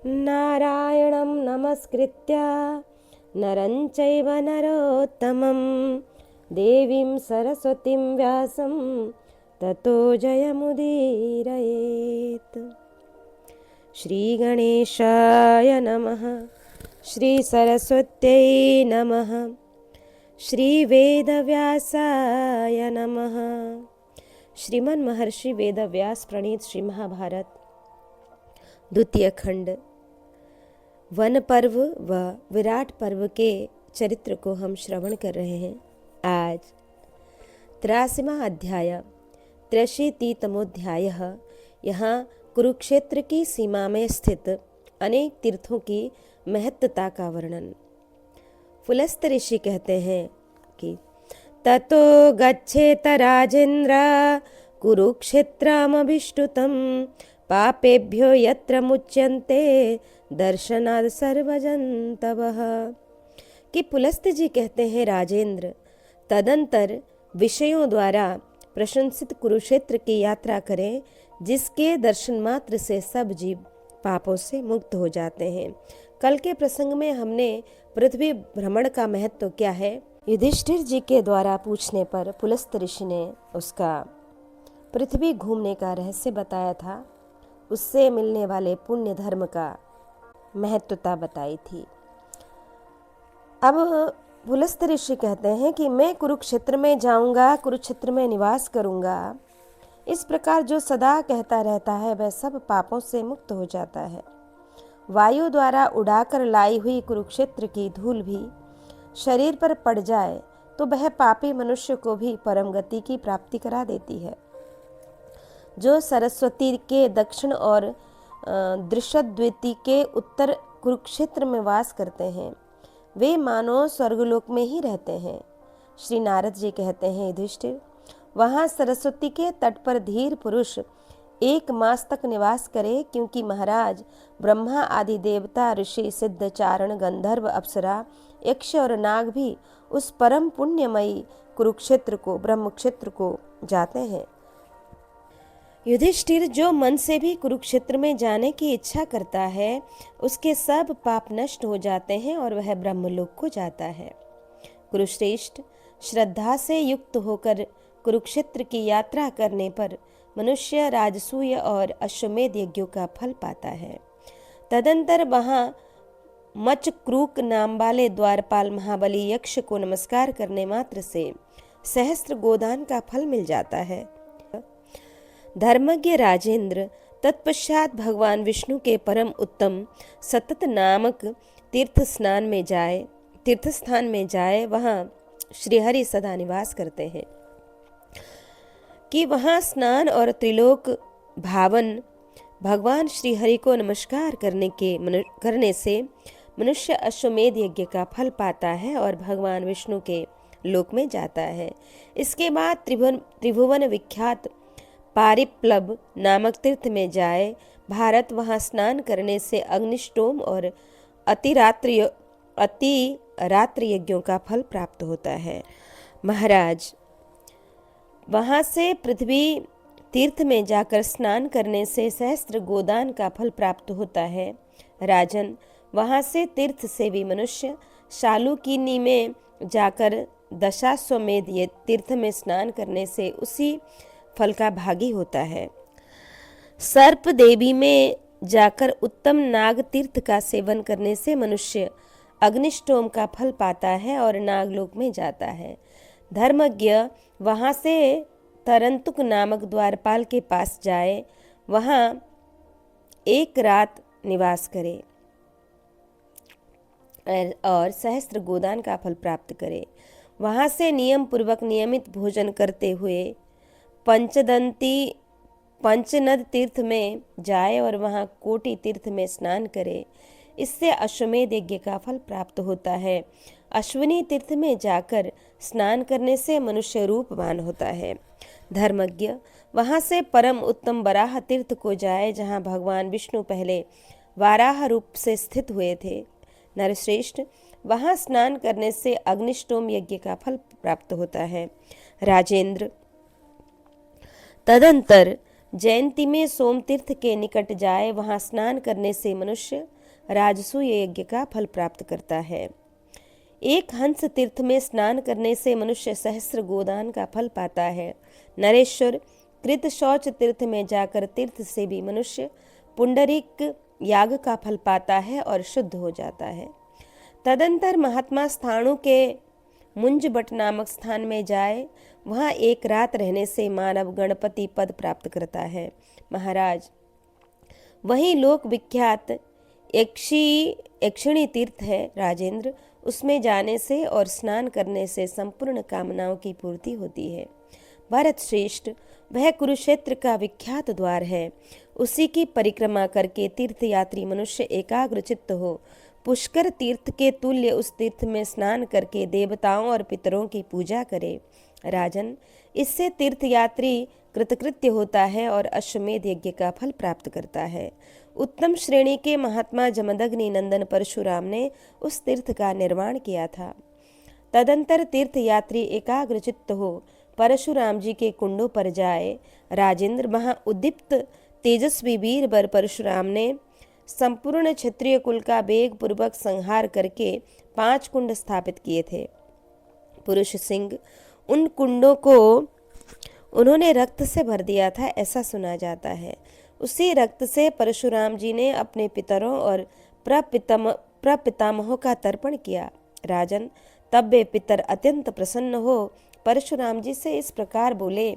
नारायणं नमस्कृत्य नरं चैव नरोत्तमं देवीं सरस्वतीं व्यासं ततो जयमुदीरयेत्। श्रीगणेशाय नमः। श्रीसरस्वत्यै नमः। श्रीवेदव्यासाय नमः। श्रीमन महर्षि वेदव्यास प्रणीत श्री महाभारत द्वितीय खंड वन पर्व व विराट पर्व के चरित्र को हम श्रवण कर रहे हैं। आज 83वां अध्याय 83तमोध्याय। यहाँ कुरुक्षेत्र की सीमा में स्थित अनेक तीर्थों की महत्ता का वर्णन। पुलस्त ऋषि कहते हैं कि ततो गच्छेत राजेन्द्र कुरुक्षेत्रमभिष्टुतं पापेभ्यो यत्र मुच्यन्ते दर्शनाद सर्वजन्तवः। कि पुलस्त जी कहते हैं राजेंद्र तदंतर विषयों द्वारा प्रशंसित कुरुक्षेत्र की यात्रा करें, जिसके दर्शन मात्र से सब जीव पापों से मुक्त हो जाते हैं। कल के प्रसंग में हमने पृथ्वी भ्रमण का महत्व क्या है युधिष्ठिर जी के द्वारा पूछने पर पुलस्त ऋषि ने उसका पृथ्वी घूमने का रहस्य बताया था। उससे मिलने वाले पुण्य धर्म का महत्वता बताई थी। अब पुलस्त ऋषि कहते हैं कि मैं कुरुक्षेत्र में जाऊंगा, कुरुक्षेत्र में निवास करूंगा। इस प्रकार जो सदा कहता रहता है वह सब पापों से मुक्त हो जाता है। वायु द्वारा उड़ाकर लाई हुई कुरुक्षेत्र की धूल भी शरीर पर पड़ जाए तो वह पापी मनुष्य को भी परम गति की प्राप्ति करा देती है। जो सरस्वती के दक्षिण और दृशद्वती के उत्तर कुरुक्षेत्र में वास करते हैं, वे मानो स्वर्गलोक में ही रहते हैं। श्री नारद जी कहते हैं युधिष्ठिर, वहाँ सरस्वती के तट पर धीर पुरुष 1 मास तक निवास करे, क्योंकि महाराज ब्रह्मा आदि देवता, ऋषि, सिद्ध, चारण, गंधर्व, अप्सरा, यक्ष और नाग भी उस परम पुण्यमयी कुरुक्षेत्र को, ब्रह्मक्षेत्र को जाते हैं। युधिष्ठिर, जो मन से भी कुरुक्षेत्र में जाने की इच्छा करता है, उसके सब पाप नष्ट हो जाते हैं और वह ब्रह्मलोक को जाता है। कुरुश्रेष्ठ, श्रद्धा से युक्त होकर कुरुक्षेत्र की यात्रा करने पर मनुष्य राजसूय और अश्वमेध यज्ञों का फल पाता है। तदंतर वहाँ मचक्रूक नाम वाले द्वारपाल महाबली यक्ष को नमस्कार करने मात्र से सहस्त्र गोदान का फल मिल जाता है। धर्मज्ञ राजेंद्र तत्पश्चात भगवान विष्णु के परम उत्तम सतत नामक तीर्थस्थान में जाए। वहाँ श्रीहरि सदा निवास करते हैं कि वहाँ स्नान और त्रिलोक भावन भगवान श्रीहरि को नमस्कार करने से मनुष्य अश्वमेध यज्ञ का फल पाता है और भगवान विष्णु के लोक में जाता है। इसके बाद त्रिभुवन विख्यात पारिप्लव नामक तीर्थ में जाए। भारत, वहाँ स्नान करने से अग्निष्टोम और अतिरात्र यज्ञों का फल प्राप्त होता है। महाराज, वहाँ से पृथ्वी तीर्थ में जाकर स्नान करने से सहस्त्र गोदान का फल प्राप्त होता है। राजन, वहाँ से तीर्थ सेवी मनुष्य शालुकिनी में जाकर दशाश्वमेध तीर्थ में स्नान करने से उसी फल का भागी होता है। सर्प देवी में जाकर उत्तम नाग तीर्थ का सेवन करने से मनुष्य अग्निष्टोम का फल पाता है और नागलोक में जाता है। धर्मज्ञ, वहाँ से तरंतुक नामक द्वारपाल के पास जाए, वहाँ 1 रात निवास करे और सहस्त्र गोदान का फल प्राप्त करे। वहाँ से नियम पूर्वक नियमित भोजन करते हुए पंचनद तीर्थ में जाए और वहाँ कोटि तीर्थ में स्नान करे। इससे अश्वमेध यज्ञ का फल प्राप्त होता है। अश्विनी तीर्थ में जाकर स्नान करने से मनुष्य रूपवान होता है। धर्मज्ञ, वहाँ से परम उत्तम वराह तीर्थ को जाए, जहाँ भगवान विष्णु पहले वाराह रूप से स्थित हुए थे। नरश्रेष्ठ, वहाँ स्नान करने से अग्निष्टोम यज्ञ का फल प्राप्त होता है। राजेंद्र, तदंतर जयंती में सोम तीर्थ के निकट जाए, वहां स्नान करने से मनुष्य राजसूय यज्ञ का फल प्राप्त करता है। एक हंस तीर्थ में स्नान करने से मनुष्य सहस्र गोदान का फल पाता है। नरेश्वर कृत शौच तीर्थ में जाकर तीर्थ से भी मनुष्य पुंडरीक याग का फल पाता है और शुद्ध हो जाता है। तदंतर महात्मा स्थाणु के मुंजबट नामक स्थान में जाए, वहाँ एक रात रहने से मानव गणपति पद प्राप्त करता है। महाराज, वहीं लोक विख्यात यक्षिणी तीर्थ है राजेंद्र, उसमें जाने से और स्नान करने से संपूर्ण कामनाओं की पूर्ति होती है। भरत श्रेष्ठ, वह कुरुक्षेत्र का विख्यात द्वार है। उसी की परिक्रमा करके तीर्थयात्री मनुष्य एकाग्र चित्त हो पुष्कर तीर्थ के तुल्य उस तीर्थ में स्नान करके देवताओं और पितरों की पूजा करे। राजन, इससे तीर्थयात्री कृतकृत्य होता है और अश्वमेध यज्ञ का फल प्राप्त करता है। उत्तम श्रेणी के महात्मा जमदग्नि नंदन परशुराम ने उस तीर्थ का निर्माण किया था। तदंतर तीर्थयात्री एकाग्र चित्त हो परशुराम जी के कुंडों पर जाए। राजेंद्र, वहाँ उद्दीप्त तेजस्वी वीर वर परशुराम ने संपूर्ण क्षत्रिय कुल का वेग पूर्वक संहार करके 5 कुंड स्थापित किए थे। पुरुष सिंह, उन कुंडों को उन्होंने रक्त से भर दिया था, ऐसा सुना जाता है। उसी रक्त से परशुराम जी ने अपने पितरों और प्रपितामहों का तर्पण किया। राजन, तब वे पितर अत्यंत प्रसन्न हो परशुराम जी से इस प्रकार बोले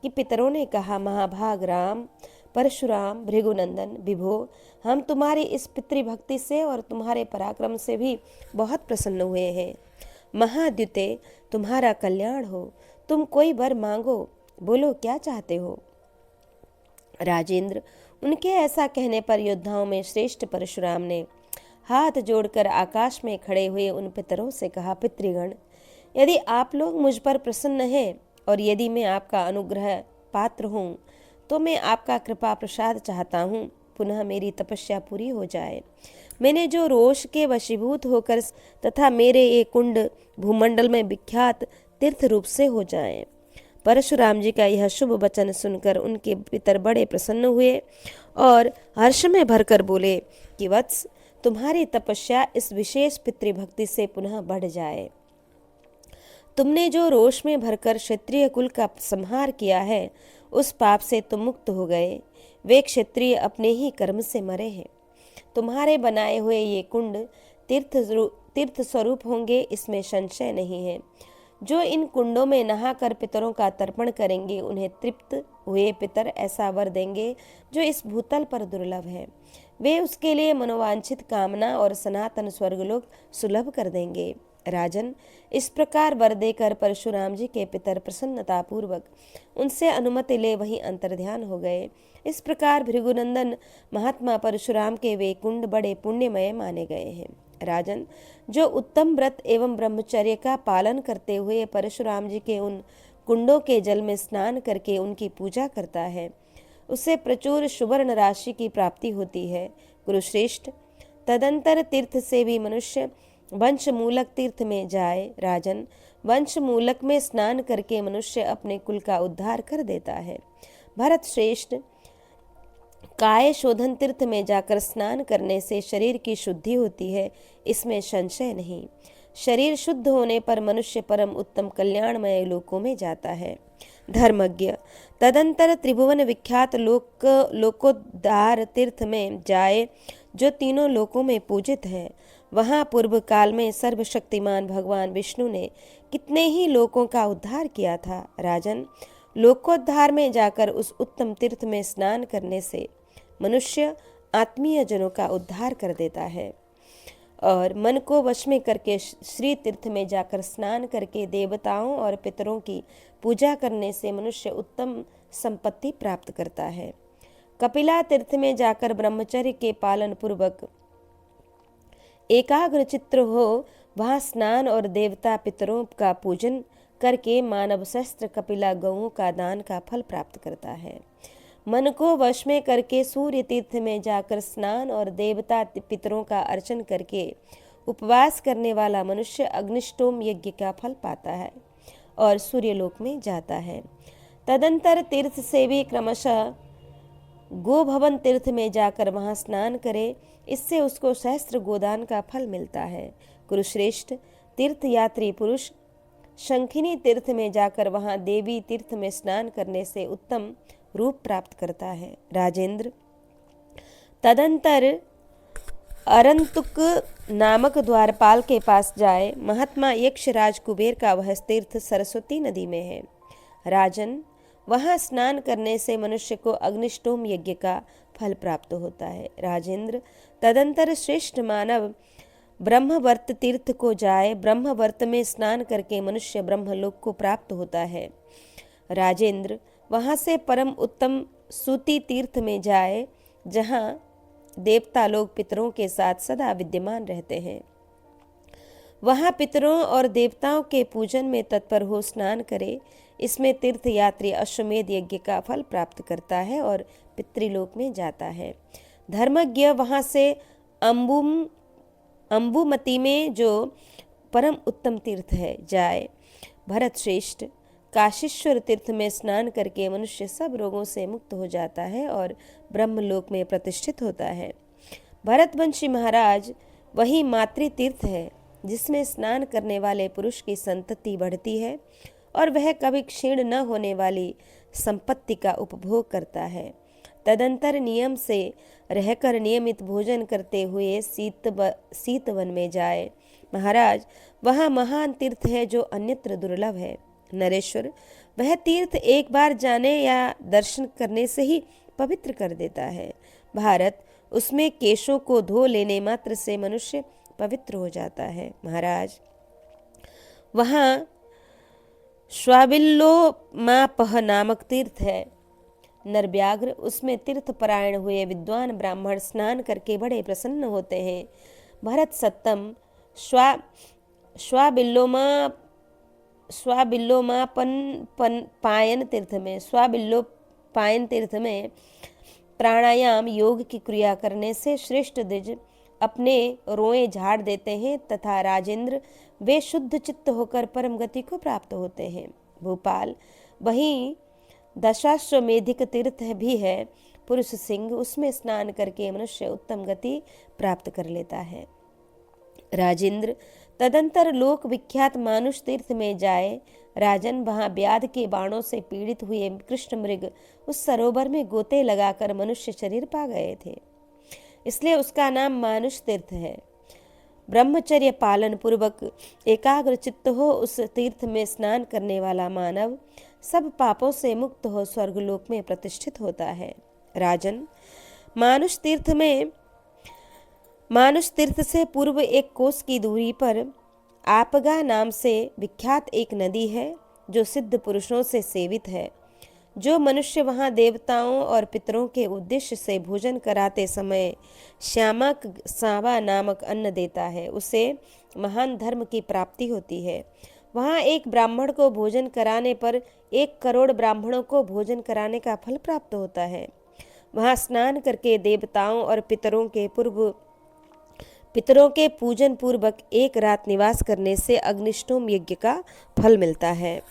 कि पितरों ने कहा, महाभाग राम, परशुराम, भृगुनंदन, विभो, हम तुम्हारी इस पितृभक्ति से और तुम्हारे पराक्रम से भी बहुत प्रसन्न हुए हैं। महाद्युते, तुम्हारा कल्याण हो। तुम कोई वर मांगो, बोलो क्या चाहते हो। राजेंद्र, उनके ऐसा कहने पर योद्धाओं में श्रेष्ठ परशुराम ने हाथ जोड़कर आकाश में खड़े हुए उन पितरों से कहा, पितृगण, यदि आप लोग मुझ पर प्रसन्न हैं और यदि मैं आपका अनुग्रह पात्र हूँ, तो मैं आपका कृपा प्रसाद चाहता हूँ, पुनः मेरी तपस्या पूरी हो जाए। मैंने जो रोष के वशीभूत होकर तथा मेरे ये कुंड भूमंडल में विख्यात तीर्थ रूप से हो जाएं। परशुराम जी का यह शुभ वचन सुनकर उनके पितर बड़े प्रसन्न हुए और हर्ष में भरकर बोले कि वत्स, तुम्हारी तपस्या इस विशेष पितृभक्ति से पुनः बढ़ जाए। तुमने जो रोष में भरकर क्षत्रिय कुल का संहार किया है, उस पाप से तुम मुक्त हो गए। वे क्षत्रिय अपने ही कर्म से मरे हैं। तुम्हारे बनाए हुए ये कुंड तीर्थ स्वरूप होंगे, इसमें संशय नहीं है। जो इन कुंडों में नहाकर पितरों का तर्पण करेंगे, उन्हें तृप्त हुए पितर ऐसा वर देंगे जो इस भूतल पर दुर्लभ है। वे उसके लिए मनोवांछित कामना और सनातन स्वर्गलोक सुलभ कर देंगे। राजन, इस प्रकार वर देकर परशुराम जी के पितर प्रसन्नता पूर्वक उनसे अनुमति ले वहीं अंतर्ध्यान हो गए। इस प्रकार भृगुनंदन महात्मा परशुराम के वे कुंड बड़े पुण्यमय माने गए हैं। राजन, जो उत्तम व्रत एवं ब्रह्मचर्य का पालन करते हुए परशुराम जी के उन कुंडों के जल में स्नान करके उनकी पूजा करता है, उसे प्रचुर सुवर्ण राशि की प्राप्ति होती है। गुरुश्रेष्ठ, तदंतर तीर्थ से भी मनुष्य वंशमूलक तीर्थ में जाए। राजन, वंशमूलक में स्नान करके मनुष्य अपने कुल का उद्धार कर देता है। भरत श्रेष्ठ, काय शोधन तीर्थ में जाकर स्नान करने से शरीर की शुद्धि होती है, इसमें संशय नहीं। शरीर शुद्ध होने पर मनुष्य परम उत्तम कल्याणमय लोकों में जाता है। धर्मज्ञ, तदंतर त्रिभुवन विख्यात लोकोद्धार तीर्थ में जाए, जो तीनों लोकों में पूजित है। वहाँ पूर्व काल में सर्वशक्तिमान भगवान विष्णु ने कितने ही लोकों का उद्धार किया था। राजन, लोकोद्धार में जाकर उस उत्तम तीर्थ में स्नान करने से मनुष्य आत्मीय जनों का उद्धार कर देता है और मन को वश में करके श्री तीर्थ में जाकर स्नान करके देवताओं और पितरों की पूजा करने से मनुष्य उत्तम संपत्ति प्राप्त करता है। कपिला तीर्थ में जाकर ब्रह्मचर्य के पालन पूर्वक एकाग्र चित्त हो वहाँ स्नान और देवता पितरों का पूजन करके मानव शस्त्र कपिला गौओं का दान का फल प्राप्त करता है। मन को वश में करके सूर्य तीर्थ में जाकर स्नान और देवता पितरों का अर्चन करके उपवास करने वाला मनुष्य अग्निष्टोम यज्ञ का फल पाता है और सूर्यलोक में जाता है। तदंतर तीर्थ से भी क्रमशः गो भवन तीर्थ में जाकर वहाँ स्नान करे, इससे उसको सहस्त्र गोदान का फल मिलता है। कुरुश्रेष्ठ, तीर्थ यात्री पुरुष शंखिनी तीर्थ में जाकर वहाँ देवी तीर्थ में स्नान करने से उत्तम रूप प्राप्त करता है। राजेंद्र, तदंतर अरंतुक नामक द्वारपाल के पास जाए। महात्मा यक्षराज कुबेर का वह तीर्थ सरस्वती नदी में है। राजन, वहाँ स्नान करने से मनुष्य को अग्निष्टोम यज्ञ का फल प्राप्त होता है। राजेंद्र, तदंतर श्रेष्ठ मानव ब्रह्मवर्त तीर्थ को जाए। ब्रह्मवर्त में स्नान करके मनुष्य ब्रह्मलोक को प्राप्त होता है। राजेंद्र, वहाँ से परम उत्तम सूती तीर्थ में जाए, जहाँ देवता लोग पितरों के साथ सदा विद्यमान रहते हैं। वहाँ पितरों और देवताओं के पूजन में तत्पर हो स्नान करे। इसमें तीर्थ यात्री अश्वमेध यज्ञ का फल प्राप्त करता है और पितृलोक में जाता है। धर्मज्ञ वहाँ से अंबुमती में जो परम उत्तम तीर्थ है जाए। भरत श्रेष्ठ, काशीश्वर तीर्थ में स्नान करके मनुष्य सब रोगों से मुक्त हो जाता है और ब्रह्मलोक में प्रतिष्ठित होता है। भरतवंशी महाराज, वही मातृ तीर्थ है जिसमें स्नान करने वाले पुरुष की संतति बढ़ती है और वह कभी क्षीण न होने वाली संपत्ति का उपभोग करता है। तदंतर नियम से रहकर नियमित भोजन करते हुए सीतवन में जाए। महाराज, वहाँ महान तीर्थ है जो अन्यत्र दुर्लभ है। नरेश्वर, वह तीर्थ एक बार जाने या दर्शन करने से ही पवित्र कर देता है। भारत, उसमें केशों को धो लेने मात्र से मनुष्य पवित्र हो जाता है। महाराज, वहाँ श्वाबिल्लोमापह नामक तीर्थ है। नरव्याघ्र, उसमें तीर्थपरायण हुए विद्वान ब्राह्मण स्नान करके बड़े प्रसन्न होते हैं। भरत सत्तम, पायन तीर्थ में प्राणायाम योग की क्रिया करने से श्रेष्ठ द्विज अपने रोए झाड़ देते हैं तथा राजेंद्र, वे शुद्ध चित्त होकर परम गति को प्राप्त होते हैं। भोपाल, वहीं दशाश्वमेधिक तीर्थ भी है। पुरुष सिंह, उसमें स्नान करके मनुष्य उत्तम गति प्राप्त कर लेता है। राजेंद्र, तदंतर लोक विख्यात मानुष तीर्थ में जाए। राजन, वहाँ व्याध के बाणों से पीड़ित हुए कृष्ण मृग उस सरोवर में गोते लगाकर मनुष्य शरीर पा गए थे, इसलिए उसका नाम मानुष तीर्थ है। ब्रह्मचर्य पालन पूर्वक एकाग्र चित्त हो उस तीर्थ में स्नान करने वाला मानव सब पापों से मुक्त हो स्वर्गलोक में प्रतिष्ठित होता है। राजन, मानुष तीर्थ से पूर्व एक कोस की दूरी पर आपगा नाम से विख्यात एक नदी है जो सिद्ध पुरुषों से सेवित है। जो मनुष्य वहाँ देवताओं और पितरों के उद्देश्य से भोजन कराते समय श्यामक सांवा नामक अन्न देता है, उसे महान धर्म की प्राप्ति होती है। वहाँ एक ब्राह्मण को भोजन कराने पर 1 करोड़ ब्राह्मणों को भोजन कराने का फल प्राप्त होता है। वहाँ स्नान करके देवताओं और पितरों के पूजन पूर्वक 1 रात निवास करने से अग्निष्टोम यज्ञ का फल मिलता है।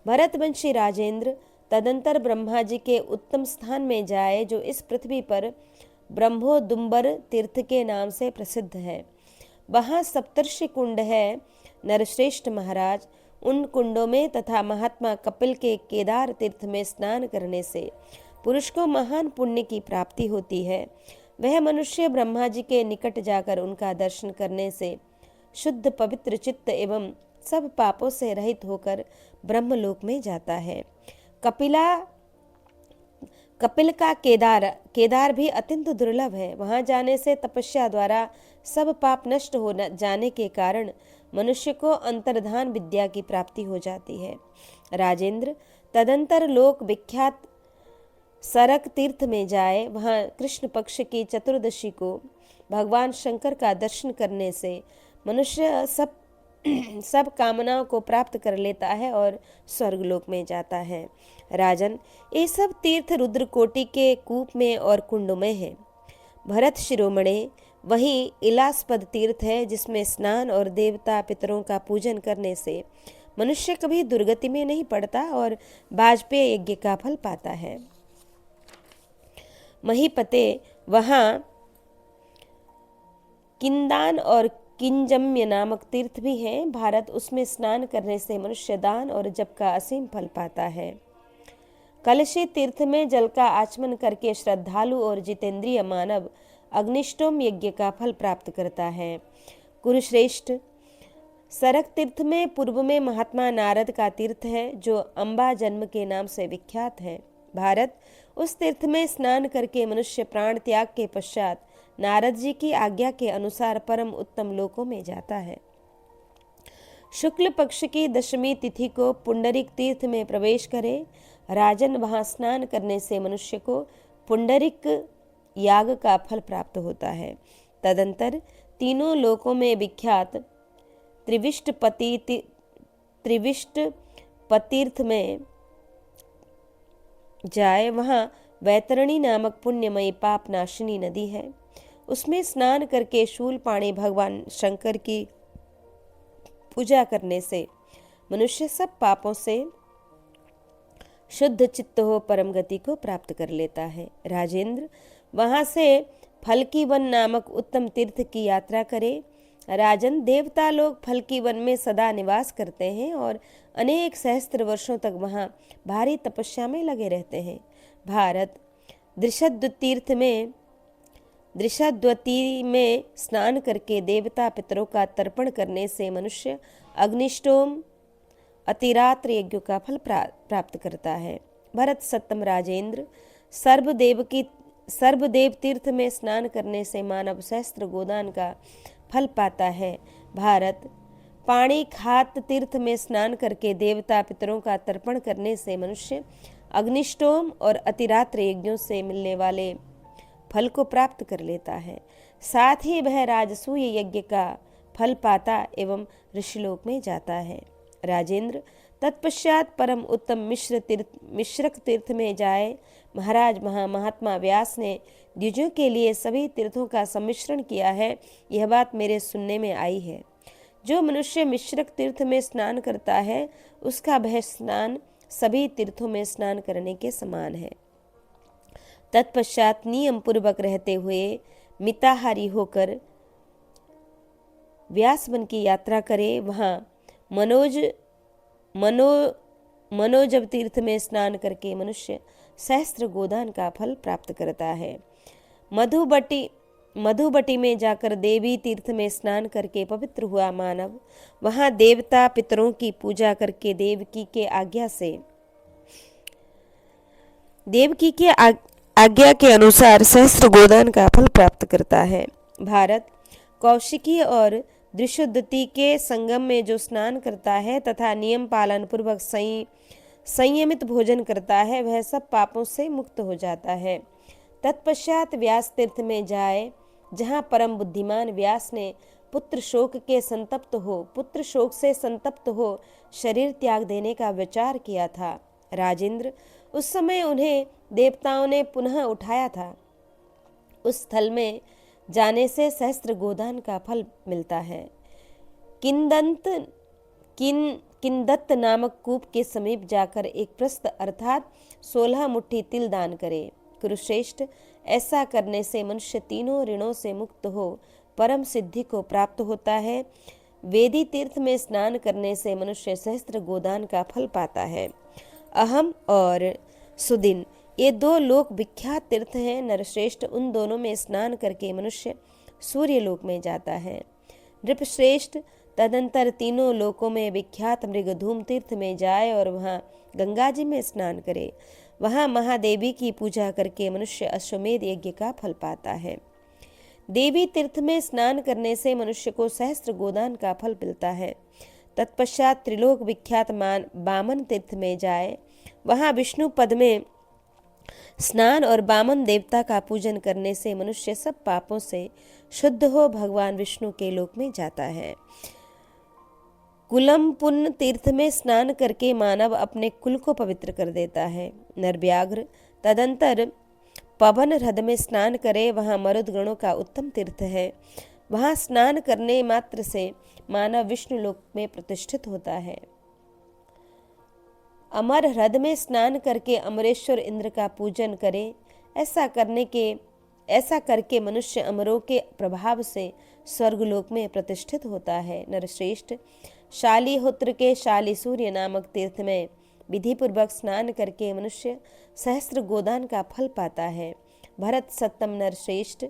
भरतवंशी राजेंद्र, तदंतर ब्रह्मा जी के उत्तम स्थान में जाए जो इस पृथ्वी पर ब्रह्मोदुम्बर तीर्थ के नाम से प्रसिद्ध है। वहाँ सप्तर्षि कुंड है। नरश्रेष्ठ महाराज, उन कुंडों में तथा महात्मा कपिल के केदार तीर्थ में स्नान करने से पुरुष को महान पुण्य की प्राप्ति होती है। वह मनुष्य ब्रह्मा जी के निकट जाकर उनका दर्शन करने से शुद्ध पवित्र चित्त एवं सब पापों से रहित होकर ब्रह्मलोक में जाता है। कपिल का केदार भी अत्यंत दुर्लभ है। वहां जाने से तपस्या द्वारा सब पाप नष्ट हो जाने के कारण मनुष्य को अंतर्धान विद्या की प्राप्ति हो जाती है। राजेंद्र, तदंतर लोक विख्यात सरक तीर्थ में जाए। वहाँ कृष्ण पक्ष की चतुर्दशी को भगवान शंकर का दर्शन करने से मनुष्य सब कामनाओं को प्राप्त कर लेता है और स्वर्गलोक में जाता है। राजन, ये सब तीर्थ रुद्रकोटि के कूप में और कुंड में है। भरत शिरोमणे, वहीं इलास्पद तीर्थ है जिसमें स्नान और देवता पितरों का पूजन करने से मनुष्य कभी दुर्गति में नहीं पड़ता और वाजपेय यज्ञ का फल पाता है। महीपते वहाँ किंदान और किंजम्य नामक तीर्थ भी हैं। भारत उसमें स्नान करने से मनुष्य दान और जप का असीम फल पाता है। कलशी तीर्थ में जल का आचमन करके श्रद्धालु और जितेंद्रिय मानव अग्निष्टोम यज्ञ का फल प्राप्त करता है। कुरुश्रेष्ठ, सरक तीर्थ में पूर्व में महात्मा नारद का तीर्थ है जो अम्बा जन्म के नाम से विख्यात है। भारत उस तीर्थ में स्नान करके मनुष्य प्राण त्याग के पश्चात नारद जी की आज्ञा के अनुसार परम उत्तम लोकों में जाता है। शुक्ल पक्ष की दशमी तिथि को पुंडरिक तीर्थ में प्रवेश करे। राजन, वहां स्नान करने से मनुष्य को पुंडरिक याग का फल प्राप्त होता है। तदंतर तीनों लोकों में विख्यात त्रिविष्ट पतीर्थ में जाए। वहाँ वैतरणी नामक पुण्यमयी पाप नाशिनी नदी है। उसमें स्नान करके शूलपाणी भगवान शंकर की पूजा करने से मनुष्य सब पापों से शुद्ध चित्त हो परम गति को प्राप्त कर लेता है। राजेंद्र, वहां से फलकी वन नामक उत्तम तीर्थ की यात्रा करे। राजन, देवता लोग फलकी वन में सदा निवास करते हैं और अनेक सहस्त्र वर्षों तक वहां भारी तपस्या में लगे रहते हैं। भारत, दृषद्वती में स्नान करके देवता पितरों का तर्पण करने से मनुष्य अग्निष्टोम अतिरात्र यज्ञ का फल प्राप्त करता है। भरत सत्तम राजेंद्र, सर्वदेव तीर्थ में स्नान करने से मानव सहस्त्र गोदान का फल पाता है। भारत, पाणी खात तीर्थ में स्नान करके देवता पितरों का तर्पण करने से मनुष्य अग्निष्टोम और अतिरात्र यज्ञों से मिलने वाले फल को प्राप्त कर लेता है। साथ ही वह राजसूय यज्ञ का फल पाता एवं ऋषिलोक में जाता है। राजेंद्र, तत्पश्चात परम उत्तम मिश्रक तीर्थ में जाए। महाराज, महात्मा व्यास ने द्विजों के लिए सभी तीर्थों का सम्मिश्रण किया है। यह बात मेरे सुनने में आई है। जो मनुष्य मिश्रक तीर्थ में स्नान करता है उसका वह स्नान सभी तीर्थों में स्नान करने के समान है। तत्पश्चात नियम पूर्वक रहते हुए मिताहारी होकर व्यासवन की यात्रा करे। वहाँ मनोजव तीर्थ में स्नान करके मनुष्य सहस्त्र गोदान का फल प्राप्त करता है। मधुबटी में जाकर देवी तीर्थ में स्नान करके पवित्र हुआ मानव वहाँ देवता पितरों की पूजा करके देवकी के आज्ञा के अनुसार सहस्त्र गोदान का फल प्राप्त करता है। भारत, कौशिकी और दृशोदती के संगम में जो स्नान करता है तथा नियम पालन पूर्वक संयमित भोजन करता है वह सब पापों से मुक्त हो जाता है। तत्पश्चात व्यास तीर्थ में जाए जहाँ परम बुद्धिमान व्यास ने पुत्र शोक से संतप्त हो शरीर त्याग देने का विचार किया था। राजेंद्र, उस समय उन्हें देवताओं ने पुनः उठाया था। उस स्थल में जाने से सहस्त्र गोदान का फल मिलता है। किंदत्त नामक कूप के समीप जाकर एक प्रस्थ अर्थात 16 मुट्ठी तिल दान करे। कुरुश्रेष्ठ, ऐसा करने से मनुष्य तीनों ऋणों से मुक्त हो परम सिद्धि को प्राप्त होता है। वेदी तीर्थ में स्नान करने से मनुष्य सहस्त्र गोदान का फल पाता है। अहम और सुदिन, ये दो लोक विख्यात तीर्थ हैं। नरश्रेष्ठ, उन दोनों में स्नान करके मनुष्य सूर्य लोक में जाता है। नृपश्रेष्ठ, तदंतर तीनों लोकों में विख्यात मृगधूम तीर्थ में जाए और वहाँ गंगा जी में स्नान करे। वहाँ महादेवी की पूजा करके मनुष्य अश्वमेध यज्ञ का फल पाता है। देवी तीर्थ में स्नान करने से मनुष्य को सहस्त्र गोदान का फल मिलता है। तत्पश्चात त्रिलोक विख्यात बामन तीर्थ में जाए। वहाँ विष्णु पद में स्नान और बामन देवता का पूजन करने से मनुष्य सब पापों से शुद्ध हो भगवान विष्णु के लोक में जाता है। कुलम पुण्य तीर्थ में स्नान करके मानव अपने कुल को पवित्र कर देता है। नरव्याघ्र, तदंतर पवन ह्रद में स्नान करे। वहाँ मरुद गणों का उत्तम तीर्थ है। वहाँ स्नान करने मात्र से मानव विष्णु लोक में प्रतिष्ठित होता है। अमर ह्रद में स्नान करके अमरेश्वर इंद्र का पूजन करे। ऐसा करके मनुष्य अमरों के प्रभाव से स्वर्गलोक में प्रतिष्ठित होता है। नरश्रेष्ठ, शालिहोत्र के शाली सूर्य नामक तीर्थ में विधिपूर्वक स्नान करके मनुष्य सहस्त्र गोदान का फल पाता है। भरत सत्तम नरश्रेष्ठ,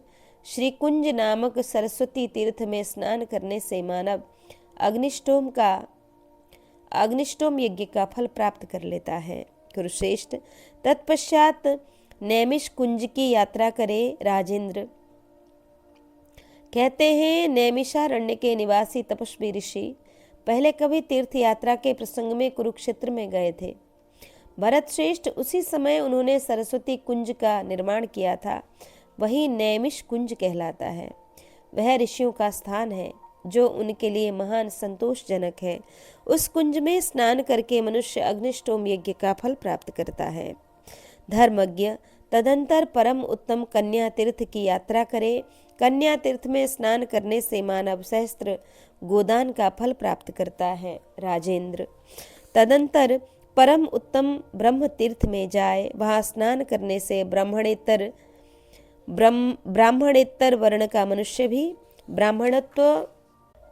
श्री कुंज नामक सरस्वती तीर्थ में स्नान करने से मानव अग्निष्टोम यज्ञ का फल प्राप्त कर लेता है। कुरुश्रेष्ठ, तत्पश्चात नैमिष कुंज की यात्रा करे। राजेंद्र कहते हैं, नैमिषारण्य के निवासी तपस्वी ऋषि पहले कभी तीर्थ यात्रा के प्रसंग में कुरुक्षेत्र में गए थे। भरत श्रेष्ठ, उसी समय उन्होंने सरस्वती कुंज का निर्माण किया था, वही नैमिष कुंज कहलाता है। वह ऋषियों का स्थान है जो उनके लिए महान संतोषजनक है। उस कुंज में स्नान करके मनुष्य अग्निष्टोम यज्ञ का फल प्राप्त करता है। धर्मज्ञ, तदंतर परम उत्तम कन्या तीर्थ की यात्रा करे। कन्या तीर्थ में स्नान करने से मानव सहस्त्र गोदान का फल प्राप्त करता है। राजेंद्र, तदंतर परम उत्तम ब्रह्म तीर्थ में जाए, वहां स्नान करने से ब्राह्मणेतर वर्ण का मनुष्य भी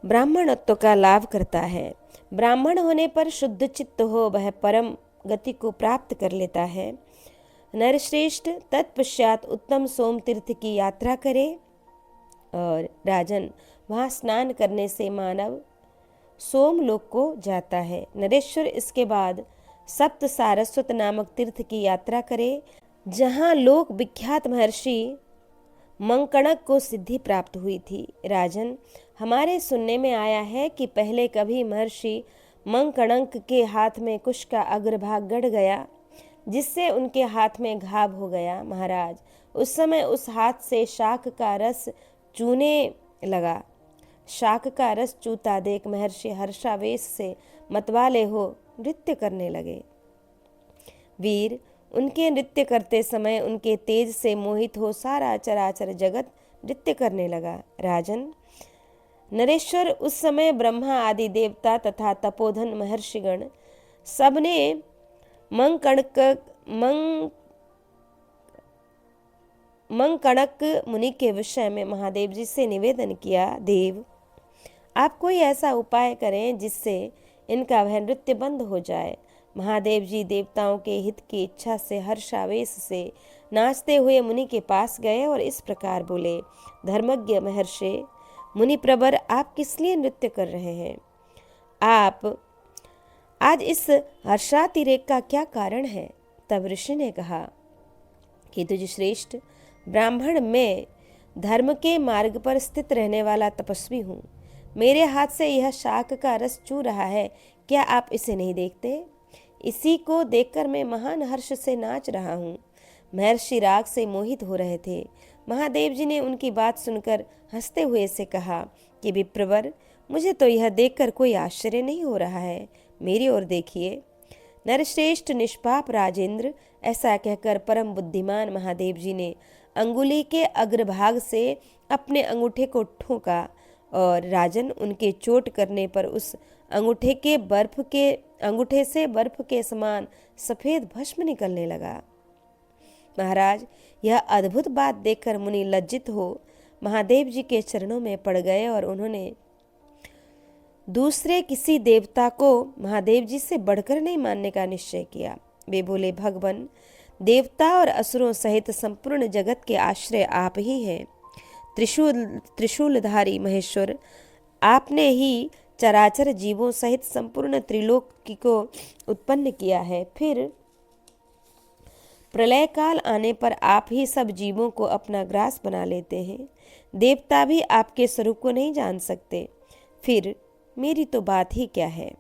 ब्राह्मणत्व का लाभ करता है। ब्राह्मण होने पर शुद्ध चित्त हो, वह परम गति को प्राप्त कर लेता है। नरश्रेष्ठ, तत्पश्चात उत्तम सोम तीर्थ की यात्रा करे। और राजन, वहाँ स्नान करने से मानव सोमलोक को जाता है। नरेश्वर, इसके बाद सप्त सारस्वत नामक तीर्थ की यात्रा करे, जहाँ लोक विख्यात महर्षि मंकणक को सिद्धि प्राप्त हुई थी। राजन, हमारे सुनने में आया है कि पहले कभी महर्षि मंकणक के हाथ में कुश का अग्रभाग गड़ गया, जिससे उनके हाथ में घाव हो गया। महाराज, उस समय उस हाथ से शाख का रस चूने लगा। शाख का रस चूता देख महर्षि हर्षावेश से मतवाले हो नृत्य करने लगे। वीर, उनके नृत्य करते समय उनके तेज से मोहित हो सारा चराचर जगत नृत्य करने लगा। राजन, नरेश्वर, उस समय ब्रह्मा आदि देवता तथा तपोधन महर्षिगण सबने मंकणक मुनि के विषय में महादेव जी से निवेदन किया, देव, आप कोई ऐसा उपाय करें जिससे इनका वह नृत्य बंद हो जाए। महादेव जी देवताओं के हित की इच्छा से हर्षावेश से नाचते हुए मुनि के पास गए और इस प्रकार बोले, धर्मज्ञ महर्षि मुनि प्रवर, आप किस लिए नृत्य कर रहे हैं? आप आज इस हर्षातिरेक का क्या कारण है? तब ऋषि ने कहा कि तुझ श्रेष्ठ ब्राह्मण, मैं धर्म के मार्ग पर स्थित रहने वाला तपस्वी हूँ। मेरे हाथ से यह शाख का रस चू रहा है, क्या आप इसे नहीं देखते? इसी को देखकर मैं महान हर्ष से नाच रहा हूँ। महर्षि राग से मोहित हो रहे थे। महादेव जी ने उनकी बात सुनकर हंसते हुए से कहा कि विप्रवर, मुझे तो यह देखकर कोई आश्चर्य नहीं हो रहा है, मेरी ओर देखिए। नरश्रेष्ठ निष्पाप राजेंद्र, ऐसा कहकर परम बुद्धिमान महादेव जी ने अंगुली के अग्रभाग से अपने अंगूठे को ठोका और राजन, उनके चोट करने पर उस अंगूठे से बर्फ के समान सफेद भस्म निकलने लगा। महाराज, यह अद्भुत बात देखकर मुनि लज्जित हो महादेव जी के चरणों में पड़ गए और उन्होंने दूसरे किसी देवता को महादेव जी से बढ़कर नहीं मानने का निश्चय किया। वे बोले, भगवान, देवता और असुरों सहित संपूर्ण जगत के आश्रय आप ही हैं। त्रिशूलधारी महेश्वर, आपने ही चराचर जीवों सहित संपूर्ण त्रिलोक को उत्पन्न किया है। फिर प्रलय काल आने पर आप ही सब जीवों को अपना ग्रास बना लेते हैं। देवता भी आपके स्वरूप को नहीं जान सकते, फिर मेरी तो बात ही क्या है।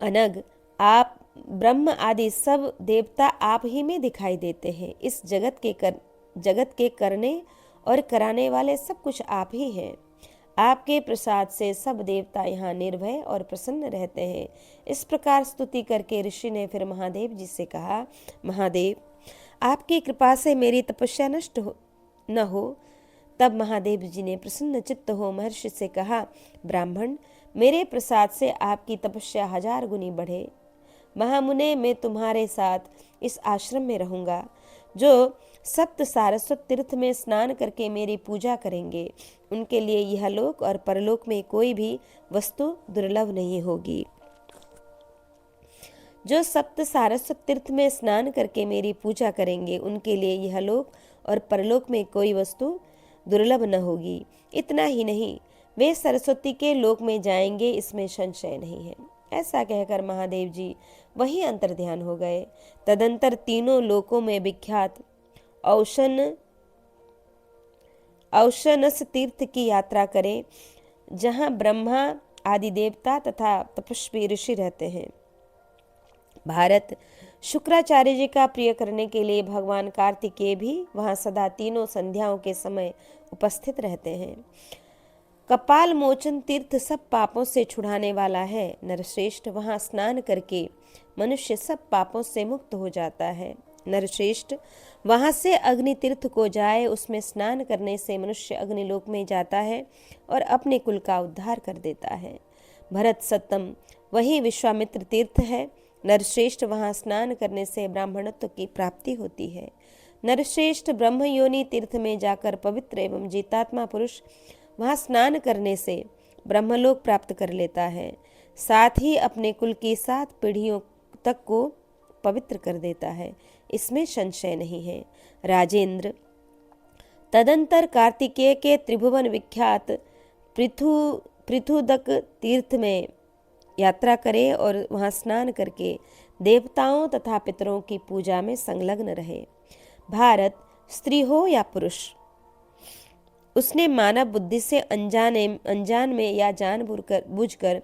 अनग, आप ब्रह्म आदि सब देवता आप ही में दिखाई देते हैं। इस जगत के करने और कराने वाले सब कुछ आप ही हैं। आपके प्रसाद से सब देवता यहाँ निर्भय और प्रसन्न रहते हैं। इस प्रकार स्तुति करके ऋषि ने फिर महादेव जी से कहा, महादेव, आपकी कृपा से मेरी तपस्या नष्ट न हो। तब महादेव जी ने प्रसन्न चित्त हो महर्षि से कहा, ब्राह्मण, मेरे प्रसाद से आपकी तपस्या 1000 गुनी बढ़े। महामुने, मैं तुम्हारे साथ इस आश्रम में रहूंगा। जो सप्त सारस्वत तीर्थ में स्नान करके मेरी पूजा करेंगे उनके लिए यह लोक और परलोक में कोई भी वस्तु दुर्लभ नहीं होगी। जो सप्त सारस्वत तीर्थ में स्नान करके मेरी पूजा करेंगे उनके लिए यह लोक और परलोक में कोई वस्तु दुर्लभ न होगी। इतना ही नहीं, वे सरस्वती के लोक में जाएंगे, इसमें संशय नहीं है। ऐसा कहकर महादेव जी वहीं अंतर्ध्यान हो गए। तदंतर तीनों लोकों में विख्यात औशनस तीर्थ की यात्रा करें, जहां ब्रह्मा आदि देवता तथा तपस्वी ऋषि रहते हैं। भारत शुक्राचार्य जी का प्रिय करने के लिए भगवान कार्तिकेय भी वहां सदा तीनों संध्याओं के समय उपस्थित रहते हैं। कपाल मोचन तीर्थ सब पापों से छुड़ाने वाला है। नरश्रेष्ठ, वहां स्नान करके मनुष्य सब पापों से मुक्त हो जाता है। नरश्रेष्ठ, वहां से अग्नि तीर्थ को जाए, उसमें स्नान करने से मनुष्य अग्निलोक में जाता है और अपने कुल का उद्धार कर देता है। भरत सत्तम, वही विश्वामित्र तीर्थ है। नरश्रेष्ठ, वहां स्नान करने से ब्राह्मणत्व की प्राप्ति होती है। नरश्रेष्ठ, ब्रह्मयोनि तीर्थ में जाकर पवित्र एवं जीतात्मा पुरुष वहां स्नान करने से ब्रह्मलोक प्राप्त कर लेता है, साथ ही अपने कुल की 7 पीढ़ियों तक को पवित्र कर देता है, इसमें संशय नहीं है। राजेंद्र, तदंतर कार्तिकेय के त्रिभुवन विख्यात पृथुदक तीर्थ में यात्रा करें और वहां स्नान करके देवताओं तथा पितरों की पूजा में संलग्न रहे। भारत, स्त्री हो या पुरुष, उसने मानव बुद्धि से अनजान में या जानबूझकर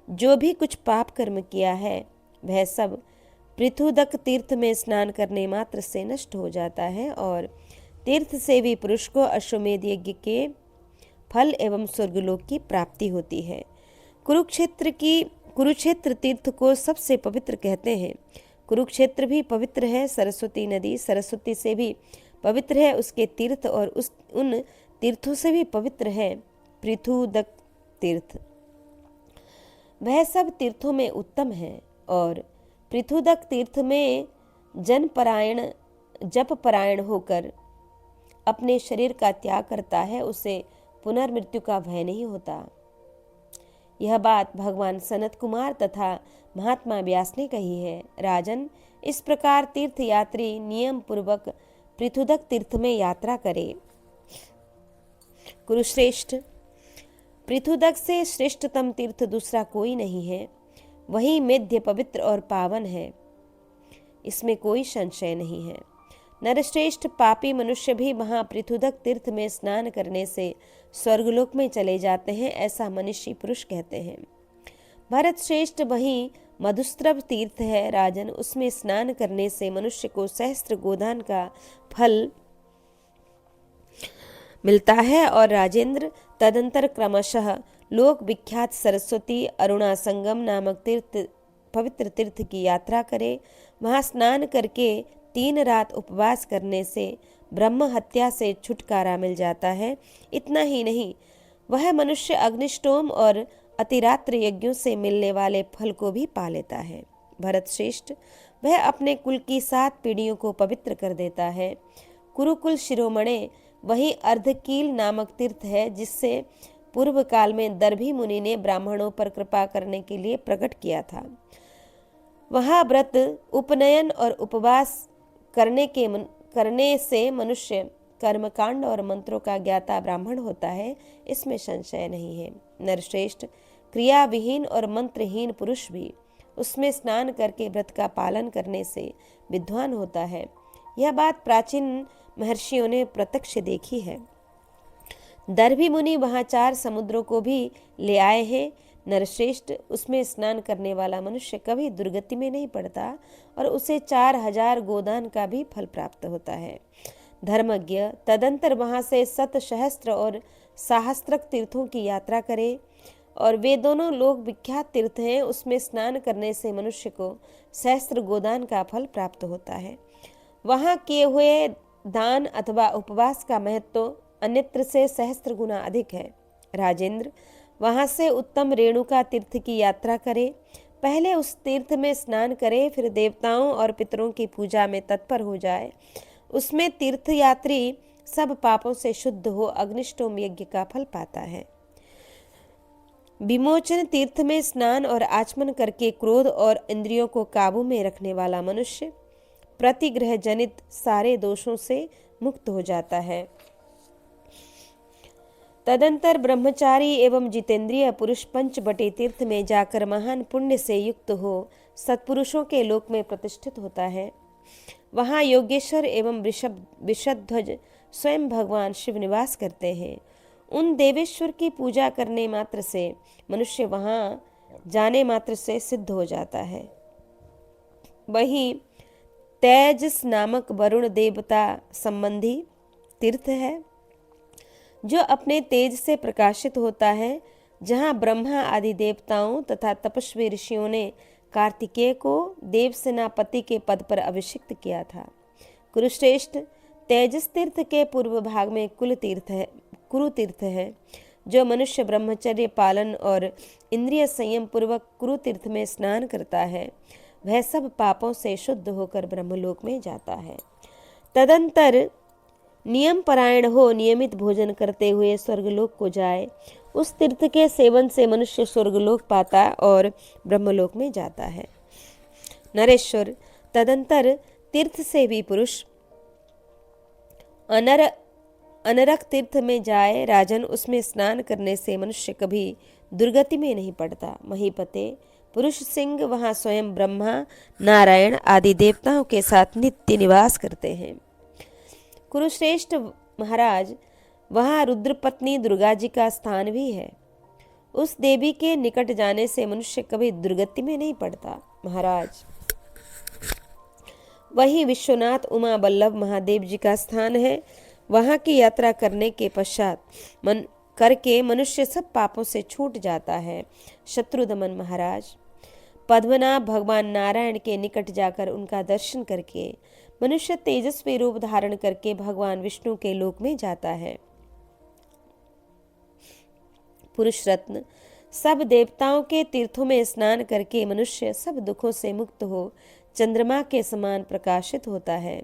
जो भी कुछ पाप कर्म किया है वह सब पृथुदक तीर्थ में स्नान करने मात्र से नष्ट हो जाता है और तीर्थ से भी पुरुष को अश्वमेध यज्ञ के फल एवं स्वर्गलोक की प्राप्ति होती है। कुरुक्षेत्र तीर्थ को सबसे पवित्र कहते हैं। कुरुक्षेत्र भी पवित्र है। सरस्वती नदी सरस्वती से भी पवित्र है, उसके तीर्थ और उन तीर्थों से भी पवित्र है पृथुदक तीर्थ। वह सब तीर्थों में उत्तम है और पृथुदक तीर्थ में जप परायण होकर अपने शरीर का त्याग करता है, उसे पुनर्मृत्यु का भय नहीं होता। यह बात भगवान सनत कुमार तथा महात्मा व्यास ने कही है। राजन, इस प्रकार तीर्थ यात्री नियम पूर्वक पृथुदक तीर्थ में यात्रा करे। कुरुश्रेष्ठ, पृथुदक से श्रेष्ठतम तीर्थ दूसरा कोई नहीं है। वही मेध्य पवित्र और पावन है, इसमें कोई संशय नहीं है। नरश्रेष्ठ, पापी मनुष्य भी वहां पृथुदक तीर्थ में स्नान करने से स्वर्गलोक में चले जाते हैं, ऐसा मनीषी पुरुष कहते हैं। भरत श्रेष्ठ, वही मधुस्त्रव तीर्थ है। राजन, उसमें स्नान करने से मनुष्य को सहस्त्र गोदान का फल मिलता है। और राजेंद्र, तदंतर क्रमशः लोक विख्यात सरस्वती अरुणा संगम नामक पवित्र तीर्थ की यात्रा करे। वहां स्नान करके 3 रात उपवास करने से ब्रह्म हत्या से छुटकारा मिल जाता है। इतना ही नहीं, वह मनुष्य अग्निष्टोम और अतिरात्र यज्ञों से मिलने वाले फल को भी पा लेता है। भरत श्रेष्ठ, वह अपने कुल की 7 पीढ़ियों को पवित्र कर देता है। कुरुकुल शिरोमणे, वही अर्धकील नामक तीर्थ है जिससे पूर्व काल में दर्भी मुनि ने ब्राह्मणों पर कृपा करने के लिए प्रकट किया था। वहां व्रत, उपनयन और उपवास करने से मनुष्य कर्मकांड और मंत्रों का ज्ञाता ब्राह्मण होता है, इसमें संशय नहीं है। नरश्रेष्ठ, क्रिया विहीन और मंत्रहीन पुरुष भी उसमें स्नान करके व्रत का पालन करने से विद्वान होता है। यह बात प्राचीन महर्षियों ने प्रत्यक्ष देखी है। दर्भी मुनि वहां 4 समुद्रों को भी ले आए हैं। नरश्रेष्ठ, उसमें स्नान करने वाला मनुष्य कभी दुर्गति में नहीं पड़ता और उसे 4000 गोदान का भी फल प्राप्त होता है। धर्मज्ञ, तदंतर वहां से 7 सहस्त्र और सहस्त्रक तीर्थों की यात्रा करे और वे दोनों लोग विख्यात तीर्थ हैं। उसमें स्नान करने से मनुष्य को सहस्त्र गोदान का फल प्राप्त होता है। वहां किए हुए दान अथवा उपवास का महत्व अन्यत्र से सहस्त्र गुना अधिक है। राजेंद्र, वहां से उत्तम रेणुका तीर्थ की यात्रा करें। पहले उस तीर्थ में स्नान करें, फिर देवताओं और पितरों की पूजा में तत्पर हो जाए उसमें तीर्थयात्री सब पापों से शुद्ध हो अग्निष्टोम यज्ञ का फल पाता है। विमोचन तीर्थ में स्नान और आचमन करके क्रोध और इंद्रियों को काबू में रखने वाला मनुष्य प्रतिग्रह जनित सारे दोषों से मुक्त हो जाता है। तदंतर ब्रह्मचारी एवं जितेंद्रिय पुरुष पंचबटे तीर्थ में जाकर महान पुण्य से युक्त हो सत्पुरुषों के लोक में प्रतिष्ठित होता है। वहाँ योगेश्वर एवं वृषध्वज स्वयं भगवान शिव निवास करते हैं। उन देवेश्वर की पूजा करने मात्र से मनुष्य वहाँ जाने मात्र से सिद्ध हो जाता है। वहीं तेजस नामक वरुण देवता संबंधी तीर्थ है जो अपने तेज से प्रकाशित होता है, जहाँ ब्रह्मा आदि देवताओं तथा तपस्वी ऋषियों ने कार्तिकेय को देवसेनापति के पद पर अभिषिक्त किया था। कुरुश्रेष्ठ तेजस तीर्थ के पूर्व भाग में कुरु तीर्थ है जो मनुष्य ब्रह्मचर्य पालन और इंद्रिय संयम पूर्वक कुरु तीर्थ में स्नान करता है, वह सब पापों से शुद्ध होकर ब्रह्मलोक में जाता है। तदंतर नियम परायण हो नियमित भोजन करते हुए स्वर्गलोक को जाए। उस तीर्थ के सेवन से मनुष्य स्वर्गलोक पाता और ब्रह्मलोक में जाता है। नरेश्वर तदंतर तीर्थ से भी पुरुष अनरक तीर्थ में जाए। राजन, उसमें स्नान करने से मनुष्य कभी दुर्गति में नहीं पड़ता। महीपते पुरुष सिंह वहाँ स्वयं ब्रह्मा नारायण आदि देवताओं के साथ नित्य निवास करते हैं। कुरुश्रेष्ठ महाराज, वहाँ रुद्र पत्नी दुर्गा जी का स्थान भी है। उस देवी के निकट जाने से मनुष्य कभी दुर्गति में नहीं पड़ता। महाराज, वहीं विश्वनाथ उमा वल्लभ महादेव जी का स्थान है। वहाँ की यात्रा करने के पश्चात मनुष्य सब पापों से छूट जाता है। शत्रुदमन महाराज, पद्मनाभ भगवान नारायण के निकट जाकर उनका दर्शन करके मनुष्य तेजस्वी रूप धारण करके भगवान विष्णु के लोक में जाता है। पुरुष रत्न, सब देवताओं के तीर्थों में स्नान करके मनुष्य सब दुखों से मुक्त हो चंद्रमा के समान प्रकाशित होता है।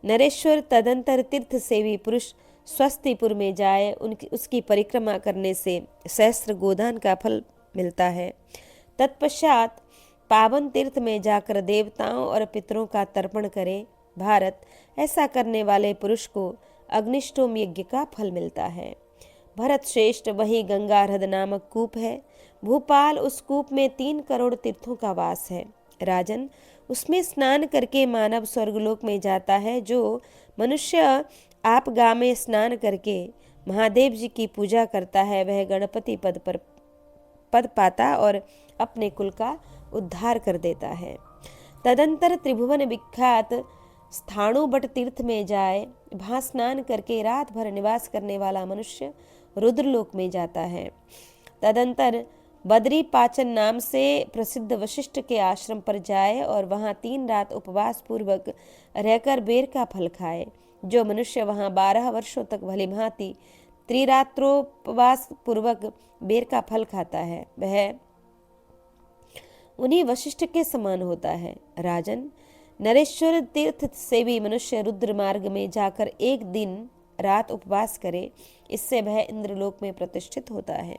नरेश्वर तदंतर तीर्थ सेवी पुरुष स्वस्तिपुर में जाए। उसकी परिक्रमा करने से सहस्त्र गोदान का फल मिलता है। तत्पश्चात पावन तीर्थ में जाकर देवताओं और पितरों का तर्पण करे। भारत, ऐसा करने वाले पुरुष को अग्निष्टोम यज्ञ का फल मिलता है। भरत श्रेष्ठ, वही गंगा हृद नामक कूप है। भूपाल, उस कूप में 3 करोड़ तीर्थों का वास है। राजन, उसमें स्नान करके मानव स्वर्गलोक में जाता है। जो मनुष्य आप गा में स्नान करके महादेव जी की पूजा करता है, वह गणपति पद पाता और अपने कुल का उद्धार कर देता है। तदंतर त्रिभुवन विख्यात स्थाणुबट तीर्थ में जाए। वहाँ स्नान करके रात भर निवास करने वाला मनुष्य रुद्रलोक में जाता है। तदंतर बद्री पाचन नाम से प्रसिद्ध वशिष्ठ के आश्रम पर जाए और वहाँ 3 रात उपवास पूर्वक रहकर बेर का फल खाए। जो मनुष्य वहाँ 12 वर्षों तक भलीभांति त्रिरात्रोपवास पूर्वक बेर का फल खाता है, वह उन्हीं वशिष्ठ के समान होता है। राजन, नरेश्वर तीर्थ से भी मनुष्य रुद्र मार्ग में जाकर 1 दिन रात उपवास करे, इससे वह इंद्रलोक में प्रतिष्ठित होता है।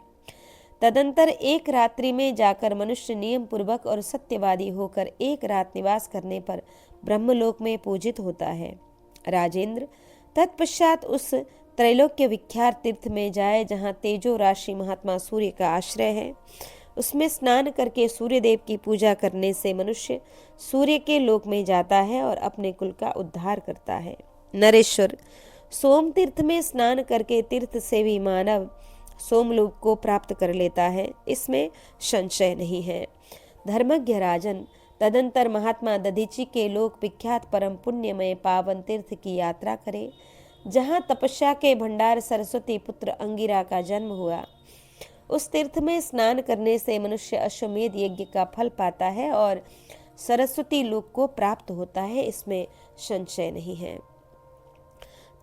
तदंतर 1 रात्रि में जाकर मनुष्य नियम पूर्वक और सत्यवादी होकर 1 रात निवास करने पर ब्रह्मलोक में पूजित होता है। राजेंद्र, तत्पश्चात उस त्रैलोक्य विख्यात तीर्थ में जाए जहाँ तेजो राशि महात्मा सूर्य का आश्रय है। उसमें स्नान करके सूर्यदेव की पूजा करने से मनुष्य सूर्य के लोक में जाता है और अपने कुल का उद्धार करता है। नरेश्वर, सोम तीर्थ में स्नान करके तीर्थ से भी मानव सोमलोक को प्राप्त कर लेता है, इसमें संशय नहीं है। धर्मज्ञ राजन, तदंतर महात्मा दधीची के लोक विख्यात परम पुण्यमय पावन तीर्थ की यात्रा करे, जहाँ तपस्या के भंडार सरस्वती पुत्र अंगिरा का जन्म हुआ। उस तीर्थ में स्नान करने से मनुष्य अश्वमेध यज्ञ का फल पाता है और सरस्वती लोक को प्राप्त होता है, इसमें संशय नहीं है।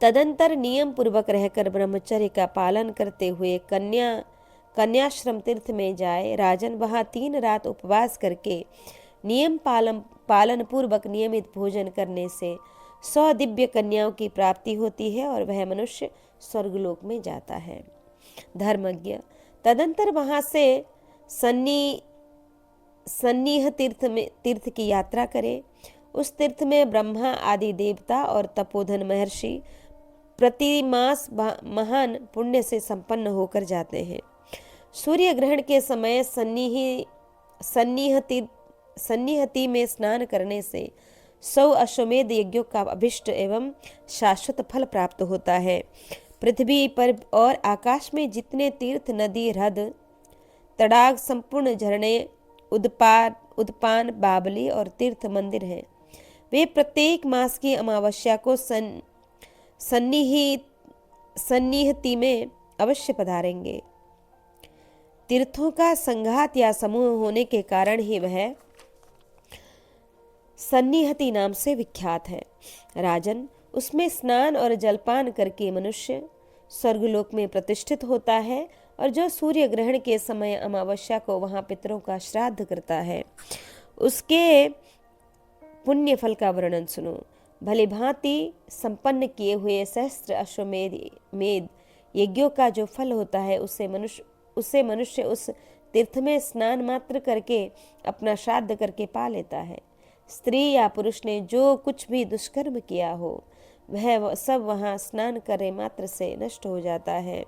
तदंतर नियम पूर्वक रहकर ब्रह्मचर्य का पालन करते हुए कन्याश्रम तीर्थ में जाए। राजन, वहाँ 3 रात उपवास करके नियम पालन पूर्वक नियमित भोजन करने से 100 दिव्य कन्याओं की प्राप्ति होती है और वह मनुष्य स्वर्गलोक में जाता है। धर्मज्ञ तदंतर वहां से सन्निह तीर्थ की यात्रा करे। उस तीर्थ में ब्रह्मा आदि देवता और तपोधन महर्षि प्रतिमास महान पुण्य से संपन्न होकर जाते हैं। सूर्य ग्रहण के समय सन्निहति में स्नान करने से 100 अश्वमेध यज्ञों का अभिष्ट एवं शाश्वत फल प्राप्त होता है। पृथ्वी पर और आकाश में जितने तीर्थ, नदी, ह्रद, तड़ाग, संपूर्ण झरने, उद्पान, बावली और तीर्थ मंदिर हैं, वे प्रत्येक मास की अमावस्या को सन्निहिति में अवश्य पधारेंगे। तीर्थों का संघात या समूह होने के कारण ही वह सन्निहति नाम से विख्यात है। राजन, उसमें स्नान और जलपान करके मनुष्य स्वर्गलोक में प्रतिष्ठित होता है और जो सूर्य ग्रहण के समय अमावस्या को वहां पितरों का श्राद्ध करता है, उसके पुण्य फल का वर्णन सुनो। भली भांति संपन्न किए हुए सहस्त्र अश्वमेध यज्ञों का जो फल होता है, उसे मनुष्य उस तीर्थ में स्नान मात्र करके अपना श्राद्ध करके पा लेता है। स्त्री या पुरुष ने जो कुछ भी दुष्कर्म किया हो, वह सब वहां स्नान करे मात्र से नष्ट हो जाता है।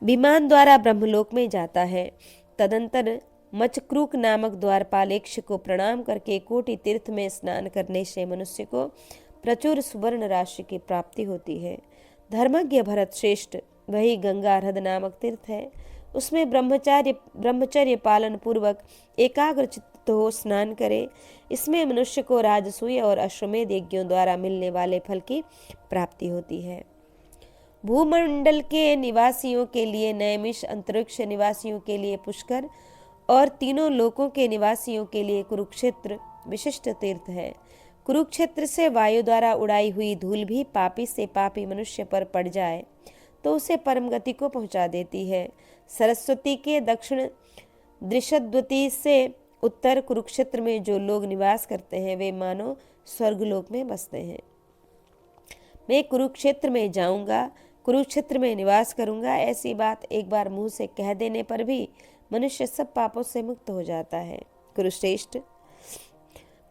विमान द्वारा ब्रह्मलोक में जाता है। तदंतर मचक्रूक नामक द्वारपालेक्ष को प्रणाम करके कोटि तीर्थ में स्नान करने से मनुष्य को प्रचुर सुवर्ण राशि की प्राप्ति होती है। धर्मज्ञ भरत श्रेष्ठ, वही गंगा ह्रद नामक तीर्थ है। उसमें ब्रह्मचर्य पालन पूर्वक एकाग्र चित्त हो स्नान करे। इसमें मनुष्य को राजसूय और अश्वमेध यज्ञों द्वारा मिलने वाले फल की प्राप्ति होती है। भूमंडल के निवासियों के लिए नैमिष, अंतरिक्ष निवासियों के लिए पुष्कर और तीनों लोकों के निवासियों के लिए कुरुक्षेत्र विशिष्ट तीर्थ है। कुरुक्षेत्र से वायु द्वारा उड़ाई हुई धूल भी पापी से पापी मनुष्य पर पड़ जाए तो उसे परम गति को पहुंचा देती है। सरस्वती के दक्षिण दृशद्वती से उत्तर कुरुक्षेत्र में जो लोग निवास करते हैं, वे मानो स्वर्गलोक में बसते हैं। मैं कुरुक्षेत्र में जाऊंगा, कुरुक्षेत्र में निवास करूंगा, ऐसी बात एक बार मुंह से कह देने पर भी मनुष्य सब पापों से मुक्त हो जाता है। कुरुश्रेष्ठ,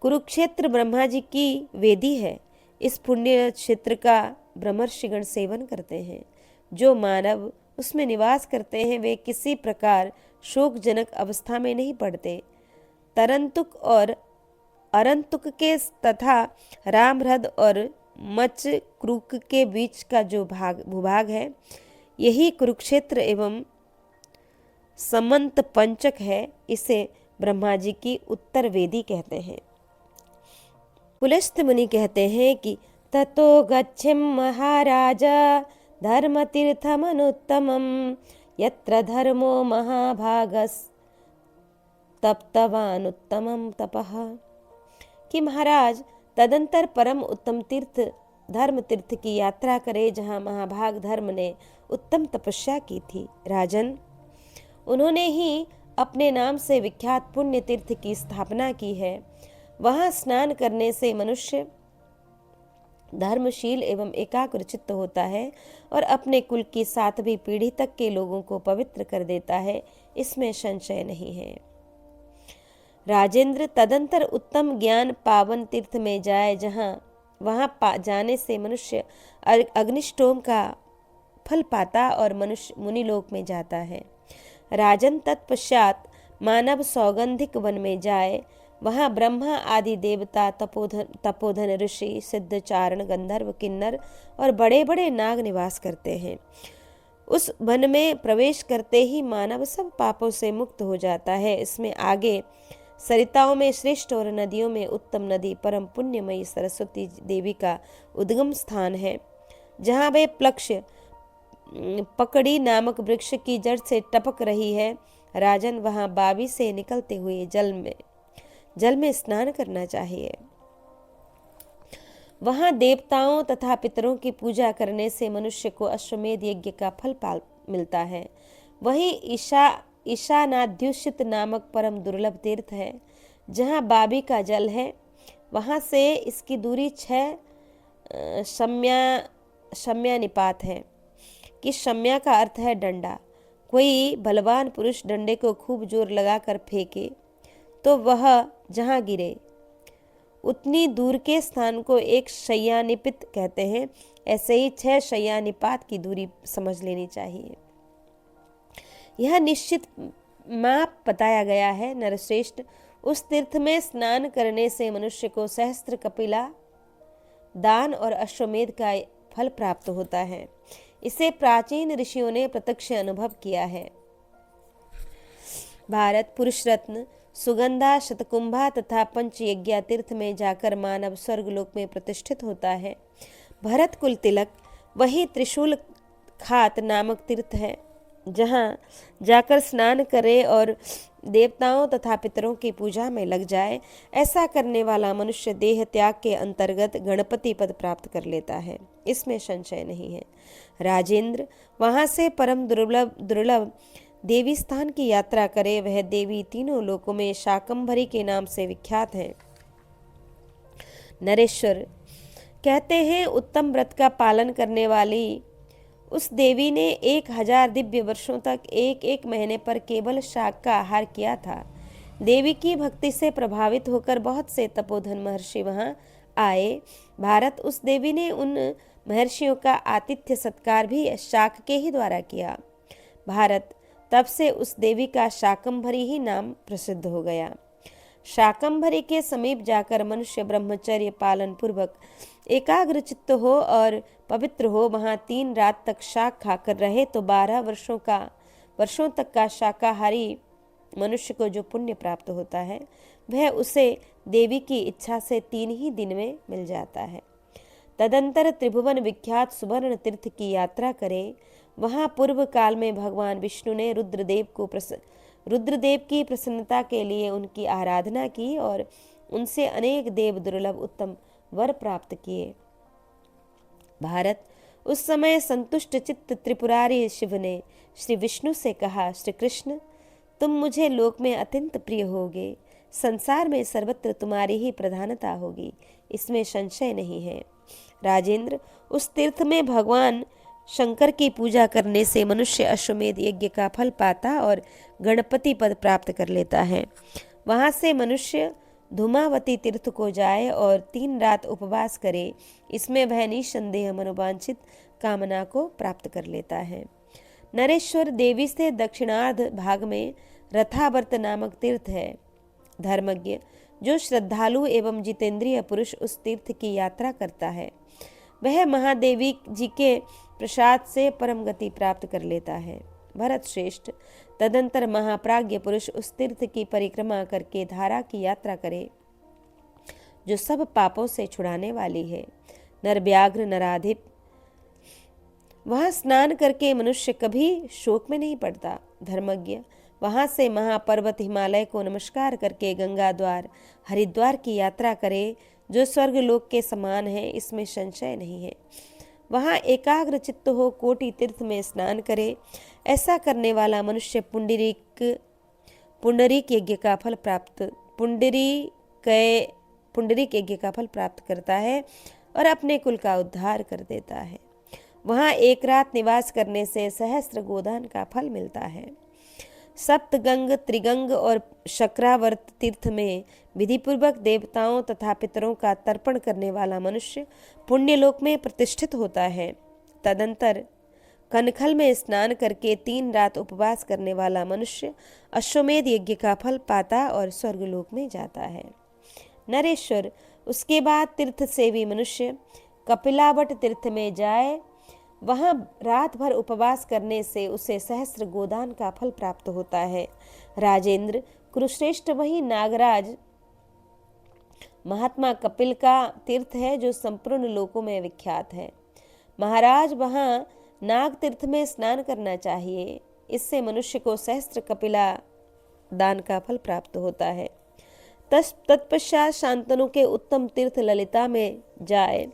कुरुक्षेत्र ब्रह्मा जी की वेदी है। इस पुण्य क्षेत्र का ब्रह्मर्षिगण सेवन करते हैं। जो मानव उसमें निवास करते हैं, वे किसी प्रकार शोकजनक अवस्था में नहीं पड़ते। तरंतुक और अरंतुक के तथा रामहृद और मचक्रूक के बीच का जो भूभाग है, यही कुरुक्षेत्र एवं समंत पंचक है। इसे ब्रह्मा जी की उत्तर वेदी कहते हैं। पुलस्त्य मुनि कहते हैं कि ततो गच्छेम महाराज धर्म तीर्थमनुत्तमं यत्र धर्मो महाभागस तप्तवानुत्तमं तपः। कि महाराज तदंतर परम उत्तम तीर्थ धर्म तीर्थ की यात्रा करे, जहाँ महाभाग धर्म ने उत्तम तपस्या की थी। राजन, उन्होंने ही अपने नाम से विख्यात पुण्य तीर्थ की स्थापना की है। वहां स्नान करने से मनुष्य धर्मशील एवं एकाग्रचित्त होता है और अपने कुल की 7वीं पीढ़ी तक के लोगों को पवित्र कर देता है, इसमें संशय नहीं है। राजेंद्र, तदंतर उत्तम ज्ञान पावन तीर्थ में जाए, वहां जाने से मनुष्य अग्निष्टोम का फल पाता और मनुष्य मुनिलोक में जाता है। राजन, तत्पश्चात मानव सौगंधिक वन में जाए, वहां ब्रह्मा आदि देवता, तपोधन ऋषि, सिद्ध, चारण, गंधर्व, किन्नर और बड़े बड़े नाग निवास करते हैं। उस वन में प्रवेश करते ही मानव सब पापों से मुक्त हो जाता है। इसमें आगे सरिताओं में श्रेष्ठ और नदियों में उत्तम नदी परम पुण्यमयी सरस्वती देवी का उद्गम स्थान है, जहाँ वे प्लक्ष पकड़ी नामक वृक्ष की जड़ से टपक रही है। राजन, वहां बावी से निकलते हुए जल में स्नान करना चाहिए। वहां देवताओं तथा पितरों की पूजा करने से मनुष्य को अश्वमेध यज्ञ का फल मिलता है। वही ईशानाद्युषित नामक परम दुर्लभ तीर्थ है, जहाँ बाबी का जल है। वहां से इसकी दूरी 6 शम्या निपात है कि शम्या का अर्थ है डंडा। कोई बलवान पुरुष डंडे को खूब जोर लगाकर फेंके तो वह जहाँ गिरे उतनी दूर के स्थान को एक शय्यानिपित कहते हैं। ऐसे ही 6 शय्यानिपात की दूरी समझ लेनी चाहिए। यह निश्चित माप बताया गया है। नरश्रेष्ठ, उस तीर्थ में स्नान करने से मनुष्य को सहस्त्र कपिला दान और अश्वमेध का फल प्राप्त होता है। इसे प्राचीन ऋषियों ने प्रत्यक्ष अनुभव किया है। भारत पुरुष रत्न, सुगंधा, शतकुंभा तथा पंचयज्ञा तीर्थ में जाकर मानव स्वर्गलोक में प्रतिष्ठित होता है। भरत कुल तिलक वही त्रिशूल खात नामक तीर्थ है, जहाँ जाकर स्नान करे और देवताओं तथा पितरों की पूजा में लग जाए। ऐसा करने वाला मनुष्य देह त्याग के अंतर्गत गणपति पद प्राप्त कर लेता है, इसमें संशय नहीं है। राजेंद्र, वहाँ से परम दुर्लभ देवी स्थान की यात्रा करे। वह देवी तीनों लोकों में शाकंभरी के नाम से विख्यात है। नरेश्वर, कहते हैं उत्तम व्रत का पालन करने वाली उस देवी ने 1000 दिव्य वर्षों तक एक महीने पर केवल शाक का आहार किया था। देवी की भक्ति से प्रभावित होकर बहुत से तपोधन महर्षि वहां आए। भारत, उस देवी ने उन महर्षियों का आतिथ्य सत्कार भी शाक के ही द्वारा किया। भारत, तब से उस देवी का शाकंभरी ही नाम प्रसिद्ध हो गया। शाकंभरी के समीप जाकर मनुष्य ब्रह्मचर्य पालन पूर्वक एकाग्र चित्त हो और पवित्र हो वहाँ 3 रात तक शाक खाकर रहे तो 12 वर्षों तक का शाकाहारी मनुष्य को जो पुण्य प्राप्त होता है वह उसे देवी की इच्छा से 3 ही दिन में मिल जाता है। तदंतर त्रिभुवन विख्यात सुवर्ण तीर्थ की यात्रा करे। वहाँ पूर्व काल में भगवान विष्णु ने रुद्रदेव की प्रसन्नता के लिए उनकी आराधना की और उनसे अनेक देव दुर्लभ उत्तम वर प्राप्त किए। भारत, उस समय संतुष्ट चित्त त्रिपुरारी शिव ने श्री विष्णु से कहा, श्री कृष्ण, तुम मुझे लोक में अत्यंत प्रिय होगे। संसार में सर्वत्र तुम्हारी ही प्रधानता होगी, इसमें संशय नहीं है। राजेंद्र, उस तीर्थ में भगवान शंकर की पूजा करने से मनुष्य अश्वमेध यज्ञ का फल पाता और गणपति पद प्राप्त कर लेता है। वहाँ से मनुष्य धूमावती तीर्थ को जाए और 3 रात उपवास करे। इसमें वह निसंदेह मनोवांछित कामना को प्राप्त कर लेता है। नरेश्वर, देवी से दक्षिणार्ध भाग में रथावर्त नामक तीर्थ है। धर्मज्ञ, जो श्रद्धालु एवं जितेंद्रिय पुरुष उस तीर्थ की यात्रा करता है वह महादेवी जी के प्रसाद से परम गति प्राप्त कर लेता है। भरत श्रेष्ठ, तदंतर महाप्राज्ञ पुरुष उस तीर्थ की परिक्रमा करके धारा की यात्रा करे जो सब पापों से छुड़ाने वाली है। नरव्याघ्र नराधिप, वहां स्नान करके मनुष्य कभी शोक में नहीं पड़ता। धर्मज्ञ, वहां से महापर्वत हिमालय को नमस्कार करके गंगा द्वार हरिद्वार की यात्रा करे जो स्वर्ग लोक के समान है, इसमें संशय नहीं है। वहाँ एकाग्र चित्त हो कोटि तीर्थ में स्नान करे। ऐसा करने वाला मनुष्य पुंडरीक यज्ञ का फल प्राप्त करता है और अपने कुल का उद्धार कर देता है। वहाँ 1 रात निवास करने से सहस्त्र गोदान का फल मिलता है। सप्तगंग, त्रिगंग और शक्रावर्त तीर्थ में विधिपूर्वक देवताओं तथा पितरों का तर्पण करने वाला मनुष्य पुण्यलोक में प्रतिष्ठित होता है। तदंतर कनखल में स्नान करके 3 रात उपवास करने वाला मनुष्य अश्वमेध यज्ञ का फल पाता और स्वर्गलोक में जाता है। नरेश्वर, उसके बाद तीर्थ सेवी मनुष्य कपिलावट तीर्थ में जाए। वहाँ रात भर उपवास करने से उसे सहस्त्र गोदान का फल प्राप्त होता है। राजेंद्र, कुरुश्रेष्ठ वही नागराज महात्मा कपिल का तीर्थ है जो संपूर्ण लोकों में विख्यात है। महाराज, वहाँ नाग तीर्थ में स्नान करना चाहिए। इससे मनुष्य को सहस्त्र कपिला दान का फल प्राप्त होता है। तत्पश्चात शांतनु के उत्तम तीर्थ ललिता में जाए।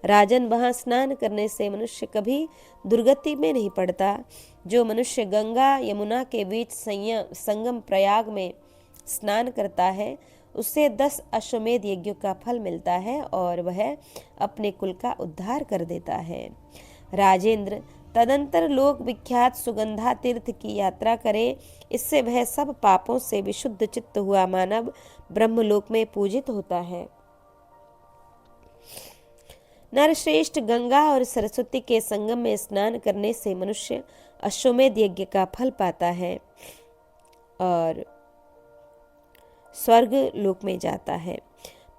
राजन, वहाँ स्नान करने से मनुष्य कभी दुर्गति में नहीं पड़ता। जो मनुष्य गंगा यमुना के बीच संगम प्रयाग में स्नान करता है उसे 10 अश्वमेध यज्ञों का फल मिलता है और वह अपने कुल का उद्धार कर देता है। राजेंद्र, तदंतर लोक विख्यात सुगंधा तीर्थ की यात्रा करे, इससे वह सब पापों से विशुद्ध चित्त हुआ मानव ब्रह्मलोक में पूजित होता है। नरश्रेष्ठ, गंगा और सरस्वती के संगम में स्नान करने से मनुष्य अश्वमेध यज्ञ का फल पाता है और स्वर्ग लोक में जाता है।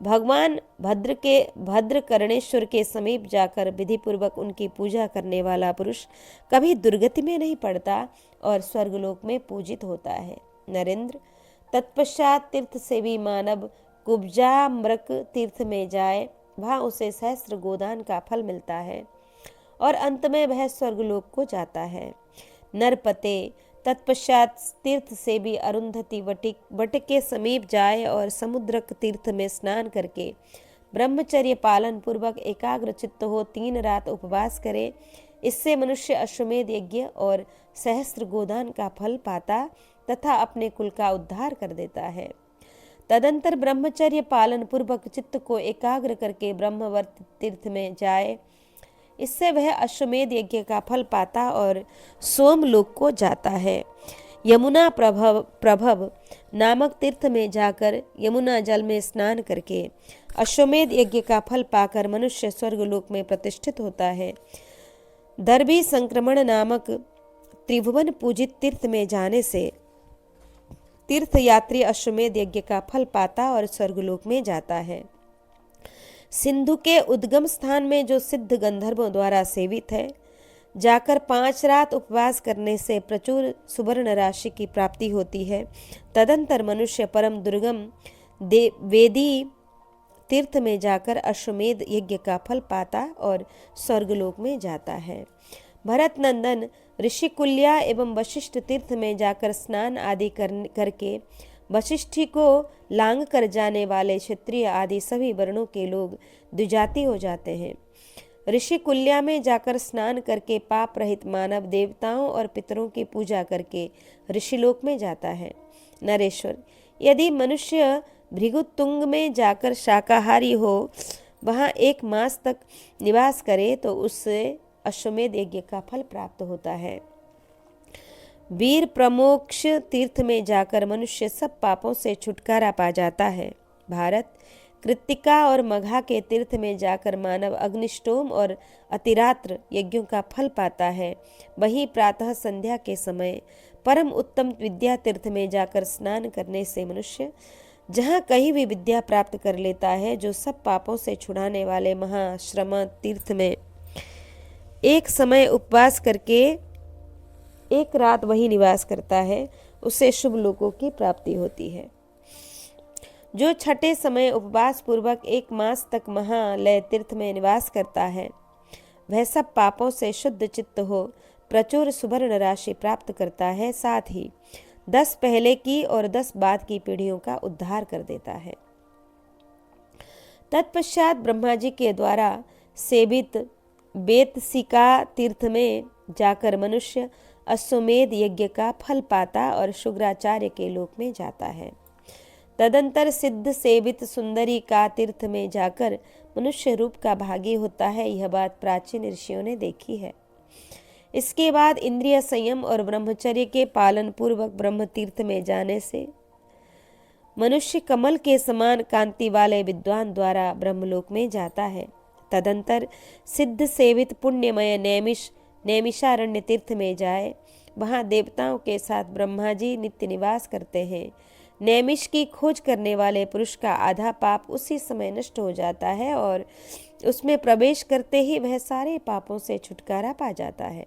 भगवान भद्रकर्णेश्वर के समीप जाकर विधि पूर्वक उनकी पूजा करने वाला पुरुष कभी दुर्गति में नहीं पड़ता और स्वर्गलोक में पूजित होता है। नरेंद्र, तत्पश्चात तीर्थ सेवी मानव कुब्जाम्रक तीर्थ में जाए, वहाँ उसे सहस्त्र गोदान का फल मिलता है और अंत में वह स्वर्गलोक को जाता है। नरपते, तत्पश्चात तीर्थ से भी अरुंधति वट के समीप जाए और समुद्रक तीर्थ में स्नान करके ब्रह्मचर्य पालन पूर्वक एकाग्र चित्त हो 3 रात उपवास करे, इससे मनुष्य अश्वमेध यज्ञ और सहस्त्र गोदान का फल पाता तथा अपने कुल का उद्धार कर देता है। तदंतर ब्रह्मचर्य पालन पूर्वक चित्त को एकाग्र करके ब्रह्मवर्त तीर्थ में जाए, इससे वह अश्वमेध यज्ञ का फल पाता और सोमलोक को जाता है। यमुना प्रभव नामक तीर्थ में जाकर यमुना जल में स्नान करके अश्वमेध यज्ञ का फल पाकर मनुष्य स्वर्गलोक में प्रतिष्ठित होता है। दर्भी संक्रमण नामक त्रिभुवन पूजित तीर्थ में जाने से तीर्थ यात्री अश्वमेध यज्ञ का फल पाता और स्वर्गलोक में जाता है। सिंधु के उद्गम स्थान में जो सिद्ध गंधर्वों द्वारा सेवित है, जाकर 5 रात उपवास करने से प्रचुर सुवर्ण राशि की प्राप्ति होती है। तदंतर मनुष्य परम दुर्गम वेदी तीर्थ में जाकर अश्वमेध यज्ञ का फल पाता और स्वर्गलोक में जाता है। भरत नंदन, ऋषिकुल्या एवं वशिष्ठ तीर्थ में जाकर स्नान आदि करके वशिष्ठी को लांग कर जाने वाले क्षत्रिय आदि सभी वर्णों के लोग द्विजाति हो जाते हैं। ऋषिकुल्या में जाकर स्नान करके पाप रहित मानव देवताओं और पितरों की पूजा करके ऋषिलोक में जाता है। नरेश्वर, यदि मनुष्य भृगुतुंग में जाकर शाकाहारी हो, वहाँ 1 मास तक निवास करे तो उससे अश्वमेध यज्ञ का फल प्राप्त होता है। वीर प्रमोक्ष तीर्थ में जाकर मनुष्य सब पापों से छुटकारा पा जाता है। भारत, कृत्तिका और मघा के तीर्थ में जाकर मानव अग्निष्टोम और अतिरात्र यज्ञों का फल पाता है। वहीं प्रातः संध्या के समय परम उत्तम विद्या तीर्थ में जाकर स्नान करने से मनुष्य जहाँ कहीं भी विद्या प्राप्त कर लेता है। जो सब पापों से छुड़ाने वाले महाश्रम तीर्थ में एक समय उपवास करके 1 रात वही निवास करता है, उसे शुभ लोकों की प्राप्ति होती है। जो छठे समय उपवास पूर्वक 1 मास तक महालय तीर्थ में निवास करता है, वह सब पापों से शुद्ध चित्त हो प्रचुर सुवर्ण राशि प्राप्त करता है, साथ ही 10 पहले की और 10 बाद की पीढ़ियों का उद्धार कर देता है। तत्पश्चात ब्रह्मा जी के द्वारा सेवित बेतसिका तीर्थ में जाकर मनुष्य अश्वमेध यज्ञ का फल पाता और शुक्राचार्य के लोक में जाता है। तदंतर सिद्ध सेवित सुंदरी का तीर्थ में जाकर मनुष्य रूप का भागी होता है। यह बात प्राचीन ऋषियों ने देखी है। इसके बाद इंद्रिय संयम और ब्रह्मचर्य के पालन पूर्वक ब्रह्म तीर्थ में जाने से मनुष्य कमल के समान कांति वाले विद्वान द्वारा ब्रह्मलोक में जाता है। तदंतर सिद्ध सेवित पुण्यमय नैमिषारण्य तीर्थ में जाए, वहाँ देवताओं के साथ ब्रह्मा जी नित्य निवास करते हैं। नैमिष की खोज करने वाले पुरुष का आधा पाप उसी समय नष्ट हो जाता है और उसमें प्रवेश करते ही वह सारे पापों से छुटकारा पा जाता है।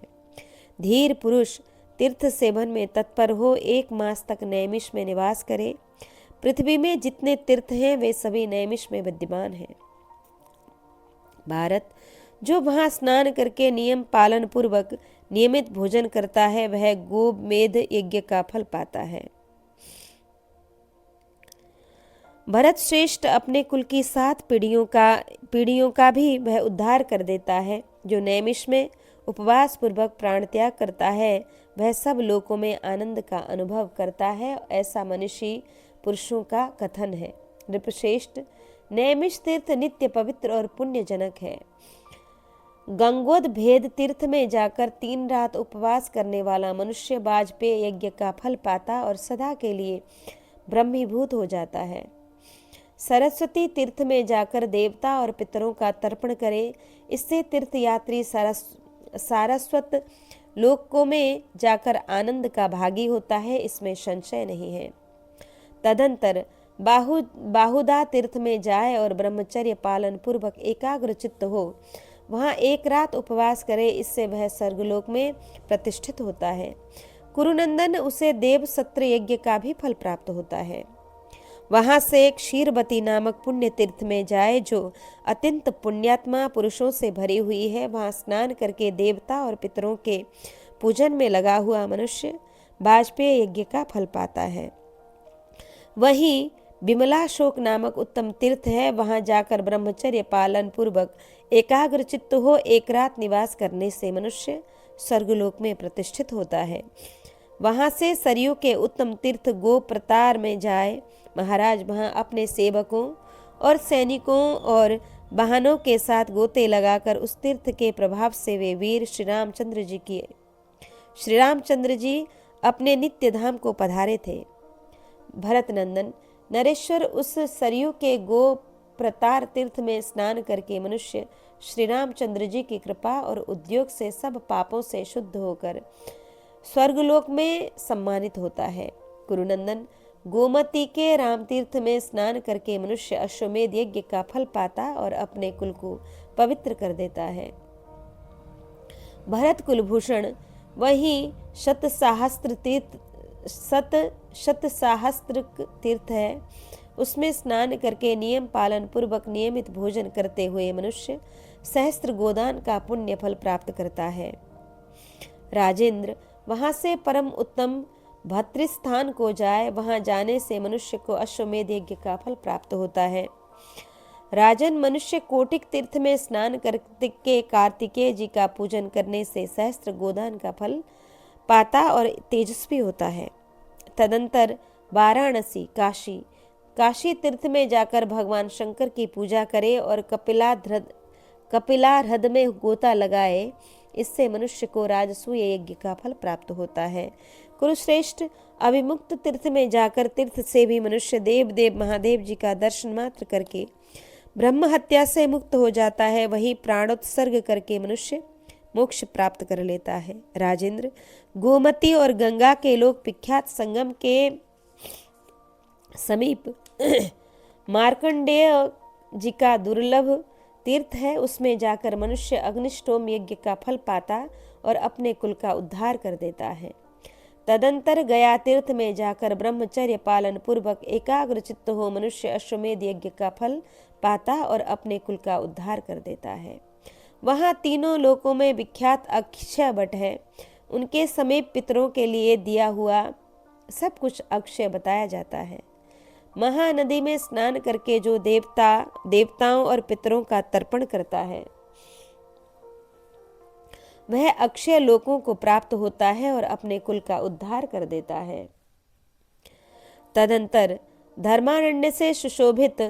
धीर पुरुष तीर्थ सेवन में तत्पर हो 1 मास तक नैमिष में निवास करे। पृथ्वी में जितने तीर्थ हैं वे सभी नैमिष में विद्यमान हैं। भारत, जो वहाँ स्नान करके नियम पालन पूर्वक नियमित भोजन करता है, वह गोमेध यज्ञ का फल पाता है। भरत श्रेष्ठ, अपने कुल की 7 पीढ़ियों का भी वह उद्धार कर देता है। जो नैमिष में उपवास पूर्वक प्राण त्याग करता है, वह सब लोकों में आनंद का अनुभव करता है। ऐसा मनुष्य पुरुषों का कथन है। नृपश्रेष्ठ, नैमिष तीर्थ नित्य पवित्र और पुण्यजनक है। गंगोदभेद तीर्थ में जाकर 3 रात उपवास करने वाला मनुष्य वाजपेय यज्ञ का फल पाता और सदा के लिए ब्रह्मीभूत हो जाता है। सरस्वती तीर्थ में जाकर देवता और पितरों का तर्पण करे, इससे तीर्थयात्री सारस्वत लोकों में जाकर आनंद का भागी होता है, इसमें संशय नहीं है। तदंतर बाहुदा तीर्थ में जाए और ब्रह्मचर्य पालन पूर्वक एकाग्र चित्त हो वहाँ 1 रात उपवास करे, इससे वह स्वर्गलोक में प्रतिष्ठित होता है। कुरुनंदन, उसे देव सत्र यज्ञ का भी फल प्राप्त होता है। वहां से क्षीरवती नामक पुण्य तीर्थ में जाए जो अत्यंत पुण्यात्मा पुरुषों से भरी हुई है। वहां स्नान करके देवता और पितरों के पूजन में लगा हुआ मनुष्य वाजपेय यज्ञ का फल पाता है। वहीं विमलाशोक नामक उत्तम तीर्थ है, वहां जाकर ब्रह्मचर्य पालन पूर्वक एकाग्र चित्त हो 1 रात निवास करने से मनुष्य स्वर्गलोक में प्रतिष्ठित होता है। वहां से सरयू के उत्तम तीर्थ गोप्रतार में जाए। महाराज वहां अपने सेवकों और सैनिकों और वाहनों के साथ गोते लगाकर उस तीर्थ के प्रभाव से वे वीर श्री रामचंद्र जी अपने नित्य धाम को पधारे थे। भरत नंदन, नरेश्वर, उस सरयू के गो प्रतार तीर्थ में स्नान करके मनुष्य श्री रामचंद्र जी की कृपा और उद्योग से सब पापों से शुद्ध होकर स्वर्गलोक में सम्मानित होता है। कुरुनंदन, गोमती के राम तीर्थ में स्नान करके मनुष्य अश्वमेध यज्ञ का फल पाता और अपने कुल को पवित्र कर देता है। भरत कुलभूषण, वही शतसहस्त्र तीर्थ है, उसमें स्नान करके नियम पालन पूर्वक नियमित भोजन करते हुए मनुष्य सहस्त्र गोदान का पुण्य फल प्राप्त करता है। राजेंद्र, वहां से परम उत्तम भद्रस्थान को जाए, वहां जाने से मनुष्य को अश्वमेध यज्ञ का फल प्राप्त होता है। राजन, मनुष्य कोटिक तीर्थ में स्नान करके कार्तिकेय जी का पूजन करने से सहस्त्र गोदान का फल पाता और तेजस्वी होता है। तदंतर वाराणसी, काशी तीर्थ में जाकर भगवान शंकर की पूजा करे और कपिलाहृद में गोता लगाए, इससे मनुष्य को राजसूय यज्ञ का फल प्राप्त होता है। कुरुश्रेष्ठ, अभिमुक्त तीर्थ में जाकर तीर्थ से भी मनुष्य देव महादेव जी का दर्शन मात्र करके ब्रह्म हत्या से मुक्त हो जाता है। वही प्राणोत्सर्ग करके मनुष्य मोक्ष प्राप्त कर लेता है। राजेंद्र, गोमती और गंगा के लोक विख्यात संगम के समीप मार्कंडेय जी का दुर्लभ तीर्थ है, उसमें जाकर मनुष्य अग्निष्टोम यज्ञ का फल पाता और अपने कुल का उद्धार कर देता है। तदंतर गया तीर्थ में जाकर ब्रह्मचर्य पालन पूर्वक एकाग्र चित्त हो मनुष्य अश्वमेध यज्ञ का फल पाता और अपने कुल का उद्धार कर देता है। वहाँ 3 लोकों में विख्यात अक्षय वट है, उनके समीप पितरों के लिए दिया हुआ सब कुछ अक्षय बताया जाता है। महानदी में स्नान करके जो देवताओं और पितरों का तर्पण करता है वह अक्षय लोकों को प्राप्त होता है और अपने कुल का उद्धार कर देता है। तदंतर धर्मारण्य से सुशोभित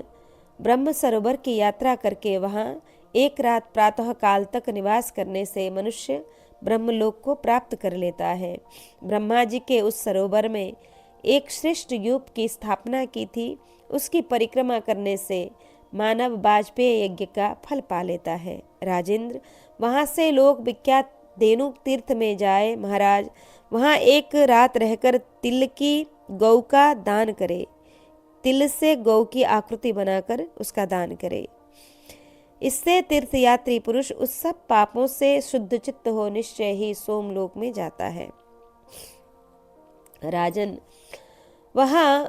ब्रह्म सरोवर की यात्रा करके वहां 1 रात प्रातः काल तक निवास करने से मनुष्य ब्रह्मलोक को प्राप्त कर लेता है। ब्रह्मा जी के उस सरोवर में एक श्रेष्ठ यूप की स्थापना की थी, उसकी परिक्रमा करने से मानव वाजपेय यज्ञ का फल पा लेता है। राजेंद्र, वहां से लोक विख्यात धेनु तीर्थ में जाए। महाराज, वहां 1 रात रहकर तिल की गौ का दान करे, तिल से गौ की आकृति बनाकर उसका दान करे। इससे तीर्थयात्री पुरुष उस सब पापों से शुद्ध चित्त हो निश्चय ही सोमलोक में जाता है। राजन, वहां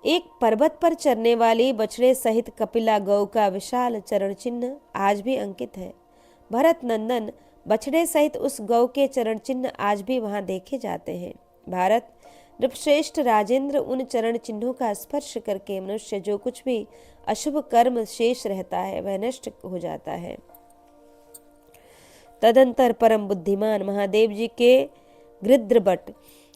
एक पर्वत पर चरने वाली बछड़े सहित कपिला गौ का विशाल चरण चिन्ह आज भी अंकित है। भरत नंदन, बछड़े सहित उस गौ के चरण चिन्ह आज भी वहां देखे जाते हैं। भारत, नृपश्रेष्ठ राजेंद्र, उन चरण चिन्हों का स्पर्श करके मनुष्य जो कुछ भी अशुभ कर्म शेष रहता है वह नष्ट हो जाता है। तदंतर परम बुद्धिमान महादेव जी के गृध्रवट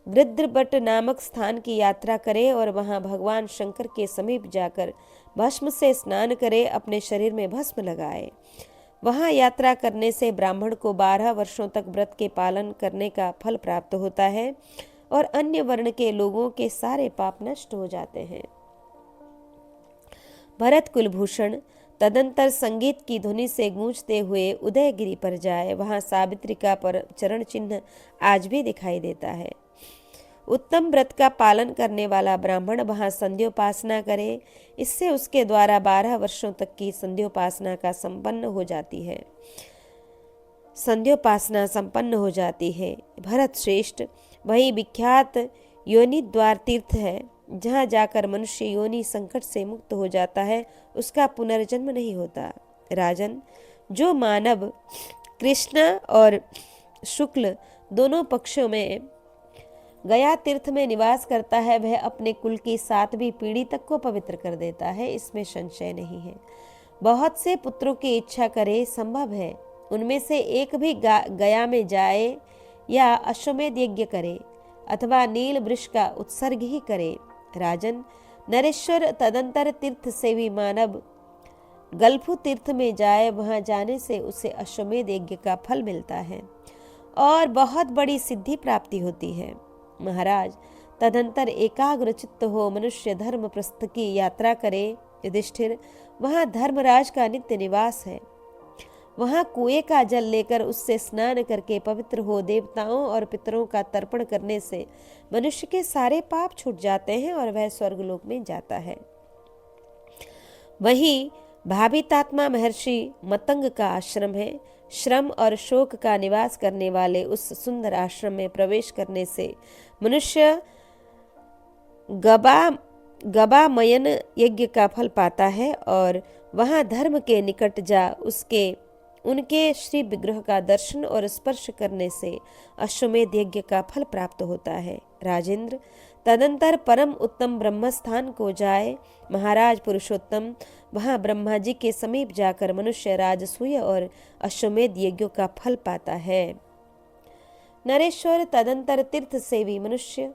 गृध्रबट नामक स्थान की यात्रा करे और वहां भगवान शंकर के समीप जाकर भस्म से स्नान करे, अपने शरीर में भस्म लगाए। वहां यात्रा करने से ब्राह्मण को 12 वर्षों तक व्रत के पालन करने का फल प्राप्त होता है और अन्य वर्ण के लोगों के सारे पाप नष्ट हो जाते हैं। भरत कुलभूषण तदंतर संगीत की ध्वनि से गूंजते हुए उदयगिरी पर जाए। वहां सावित्री का चरण चिन्ह आज भी दिखाई देता है। उत्तम व्रत का पालन करने वाला ब्राह्मण वहां संध्योपासना करे, इससे उसके द्वारा 12 वर्षों तक की संध्योपासना संपन्न हो जाती है। भरत श्रेष्ठ, वही विख्यात योनि द्वार तीर्थ है, जहाँ जाकर मनुष्य योनि संकट से मुक्त हो जाता है, उसका पुनर्जन्म नहीं होता। राजन, जो मानव कृष्ण और शुक्ल दोनों पक्षों में गया तीर्थ में निवास करता है, वह अपने कुल की 7वीं पीढ़ी तक को पवित्र कर देता है, इसमें संशय नहीं है। बहुत से पुत्रों की इच्छा करे, संभव है उनमें से एक भी गया में जाए या अश्वमेध यज्ञ करे अथवा नील वृक्ष का उत्सर्ग ही करे। राजन, नरेश्वर तदंतर तीर्थ सेवी मानव गल्फु तीर्थ में जाए, वहां जाने से उसे अश्वमेध यज्ञ का फल मिलता है और बहुत बड़ी सिद्धि प्राप्ति होती है। महाराज, तदंतर एकाग्र चित्त हो मनुष्य धर्म प्रस्थ की यात्रा करे। युधिष्ठिर, वहां धर्मराज का नित्य निवास है। वहां कुएं का जल लेकर उससे स्नान करके पवित्र हो देवताओं और पितरों का तर्पण करने से मनुष्य के सारे पाप छूट जाते हैं और वह स्वर्गलोक में जाता है। वही भावितात्मा महर्षि मतंग का आश्रम है। श्रम और शोक का निवास करने वाले उस सुंदर आश्रम में प्रवेश करने से मनुष्य गबामयन यज्ञ का फल पाता है और वहां धर्म के निकट जा उनके श्री विग्रह का दर्शन और स्पर्श करने से अश्वमेध यज्ञ का फल प्राप्त होता है। राजेंद्र, तदंतर परम उत्तम ब्रह्मस्थान को जाए। महाराज पुरुषोत्तम, वहां ब्रह्मा जी के समीप जाकर मनुष्य राजसूय और अश्वमेध यज्ञों का फल पाता है। नरेश्वर, तदंतर तीर्थ सेवी मनुष्य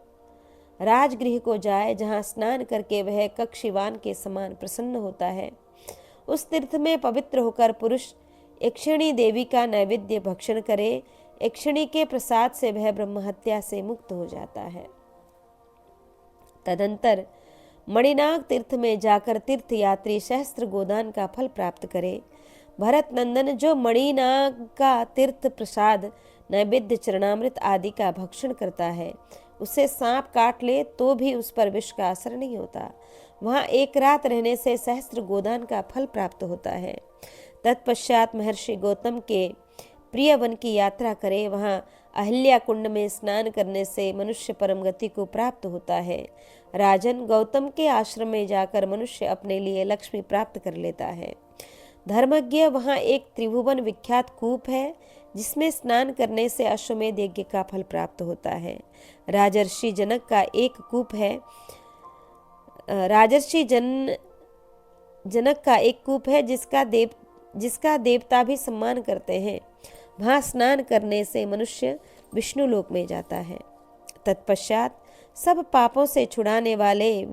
राजगृह को जाए, जहां स्नान करके वह कक्षिवान के समान प्रसन्न होता है। उस तीर्थ में पवित्र होकर पुरुष यक्षिणी देवी का नैवेद्य भक्षण करे। यक्षिणी के प्रसाद से वह ब्रह्महत्या से मुक्त हो जाता है। तदंतर मणिनाग तीर्थ में जाकर तीर्थ यात्री सहस्त्र गोदान का फल प्राप्त करे। भरत नंदन, जो मणिनाग का तीर्थ प्रसाद नैवेद्य चरणामृत आदि का भक्षण करता है, उसे सांप काट ले तो भी उस पर विष का असर नहीं होता। वहां एक रात रहने से सहस्त्र गोदान का फल प्राप्त होता है। तत्पश्चात महर्षि गौतम के प्रिय वन की यात्रा करे। वहां अहिल्या कुंड में स्नान करने से मनुष्य परम गति को प्राप्त होता है। राजन, गौतम के आश्रम में जाकर मनुष्य अपने लिए लक्ष्मी प्राप्त कर लेता है। धर्मज्ञ, वहां एक त्रिभुवन विख्यात कूप है, जिसमें स्नान करने से अश्वमेध यज्ञ का फल प्राप्त होता है। राजर्षि जनक का एक कूप है। जनक का एक कूप है जिसका देवता भी सम्मान करते हैं। वहां स्नान करने से मनुष्य विष्णु लोक में जाता है। तत्पश्चात सब पापों से छुड़ाने वाले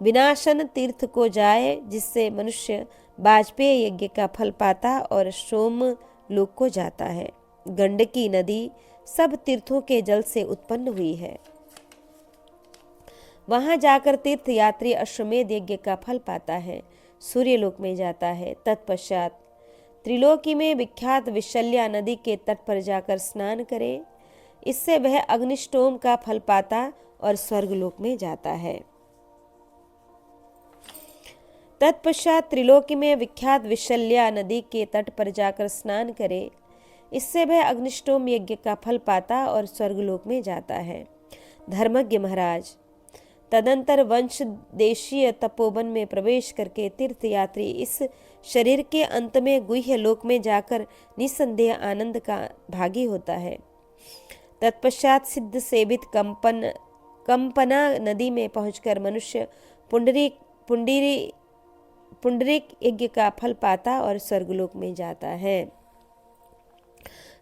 विनाशन तीर्थ को जाए, जिससे मनुष्य वाजपेय यज्ञ का फल पाता और सोम लोक को जाता है। गंडकी नदी सब तीर्थों के जल से उत्पन्न हुई है। वहां जाकर तीर्थ यात्री अश्वमेध यज्ञ का फल पाता है, सूर्यलोक में जाता है। तत्पश्चात त्रिलोकी में विख्यात विशल्या नदी के तट पर जाकर स्नान करे, इससे वह अग्निष्टोम का फल पाता और स्वर्गलोक में जाता है। तत्पश्चात त्रिलोकी में विख्यात विशल्या नदी के तट पर जाकर स्नान करे, इससे वह अग्निष्टोम यज्ञ का फल पाता और स्वर्गलोक में जाता है। धर्मज्ञ महाराज, तदंतर वंश देशीय तपोवन में प्रवेश करके तीर्थ यात्री इस शरीर के अंत में गुह्य लोक में जाकर निसंदेह आनंद का भागी होता है। तत्पश्चात सिद्ध सेवित कंपना नदी में पहुंचकर मनुष्य पुंडरीक यज्ञ का फल पाता और स्वर्गलोक में जाता है।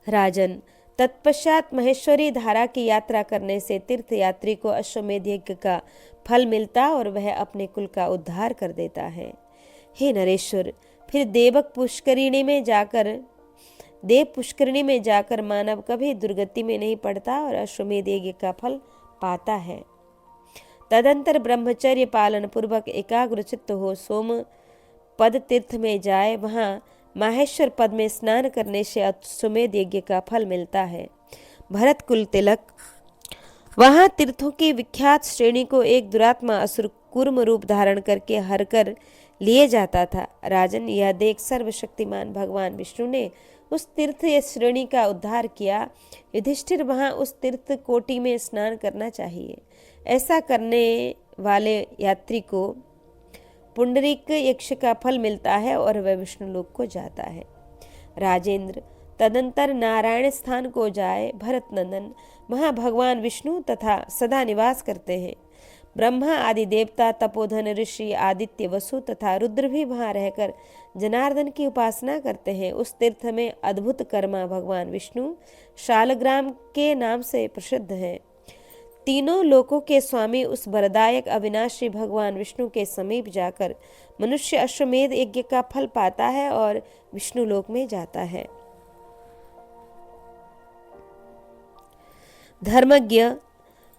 राजन, तत्पश्चात महेश्वरी धारा की यात्रा करने से तीर्थ यात्री को अश्वमेध यज्ञ का फल मिलता और वह अपने कुल का उद्धार कर देता है। हे नरेश्वर, फिर देव पुष्करिणी में जाकर मानव कभी दुर्गति में नहीं पड़ता और अश्वमेध यज्ञ का फल पाता है। तदंतर ब्रह्मचर्य पालन पूर्वक एकाग्र चित्त हो सोम पद तीर्थ में जाए, वहाँ माहेश्वर पद में स्नान करने से अश्वमेध यज्ञ का फल मिलता है। भरत कुल तिलक, वहाँ तीर्थों की विख्यात श्रेणी को एक दुरात्मा असुर कूर्म रूप धारण करके हर कर लिए जाता था। राजन, यह देख सर्वशक्तिमान भगवान विष्णु ने उस तीर्थ श्रेणी का उद्धार किया। युधिष्ठिर, वहाँ उस तीर्थ कोटि में स्नान करना चाहिए। ऐसा करने वाले यात्री को पुंडरीक यक्ष का फल मिलता है और वह विष्णु लोक को जाता है। राजेंद्र, तदंतर नारायण स्थान को जाए। भरत नंदन, वहाँ भगवान विष्णु तथा सदा निवास करते हैं। ब्रह्मा आदि देवता, तपोधन ऋषि, आदित्य, वसु तथा रुद्र भी वहाँ रहकर जनार्दन की उपासना करते हैं। उस तीर्थ में अद्भुत कर्मा भगवान विष्णु शालग्राम के नाम से प्रसिद्ध हैं। तीनों लोकों के स्वामी उस वरदायक अविनाशी भगवान विष्णु के समीप जाकर मनुष्य अश्वमेध यज्ञ का फल पाता है और विष्णु लोक में जाता है। धर्मज्ञ,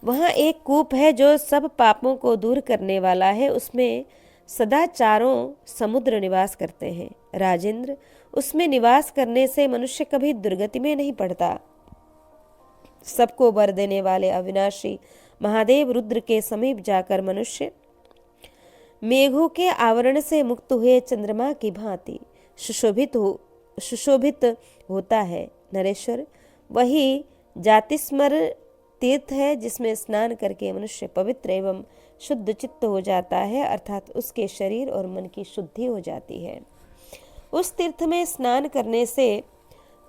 वहाँ एक कूप है जो सब पापों को दूर करने वाला है। उसमें सदा चारों समुद्र निवास करते हैं। राजेंद्र, उसमें निवास करने से मनुष्य कभी दुर्गति में नहीं पड़ता। सबको वर देने वाले अविनाशी महादेव रुद्र के समीप जाकर मनुष्य मेघों के आवरण से मुक्त हुए चंद्रमा की भांति सुशोभित होता है। नरेश्वर, वही जातिस्मर तीर्थ है जिसमें स्नान करके मनुष्य पवित्र एवं शुद्ध चित्त हो जाता है, अर्थात उसके शरीर और मन की शुद्धि हो जाती है। उस तीर्थ में स्नान करने से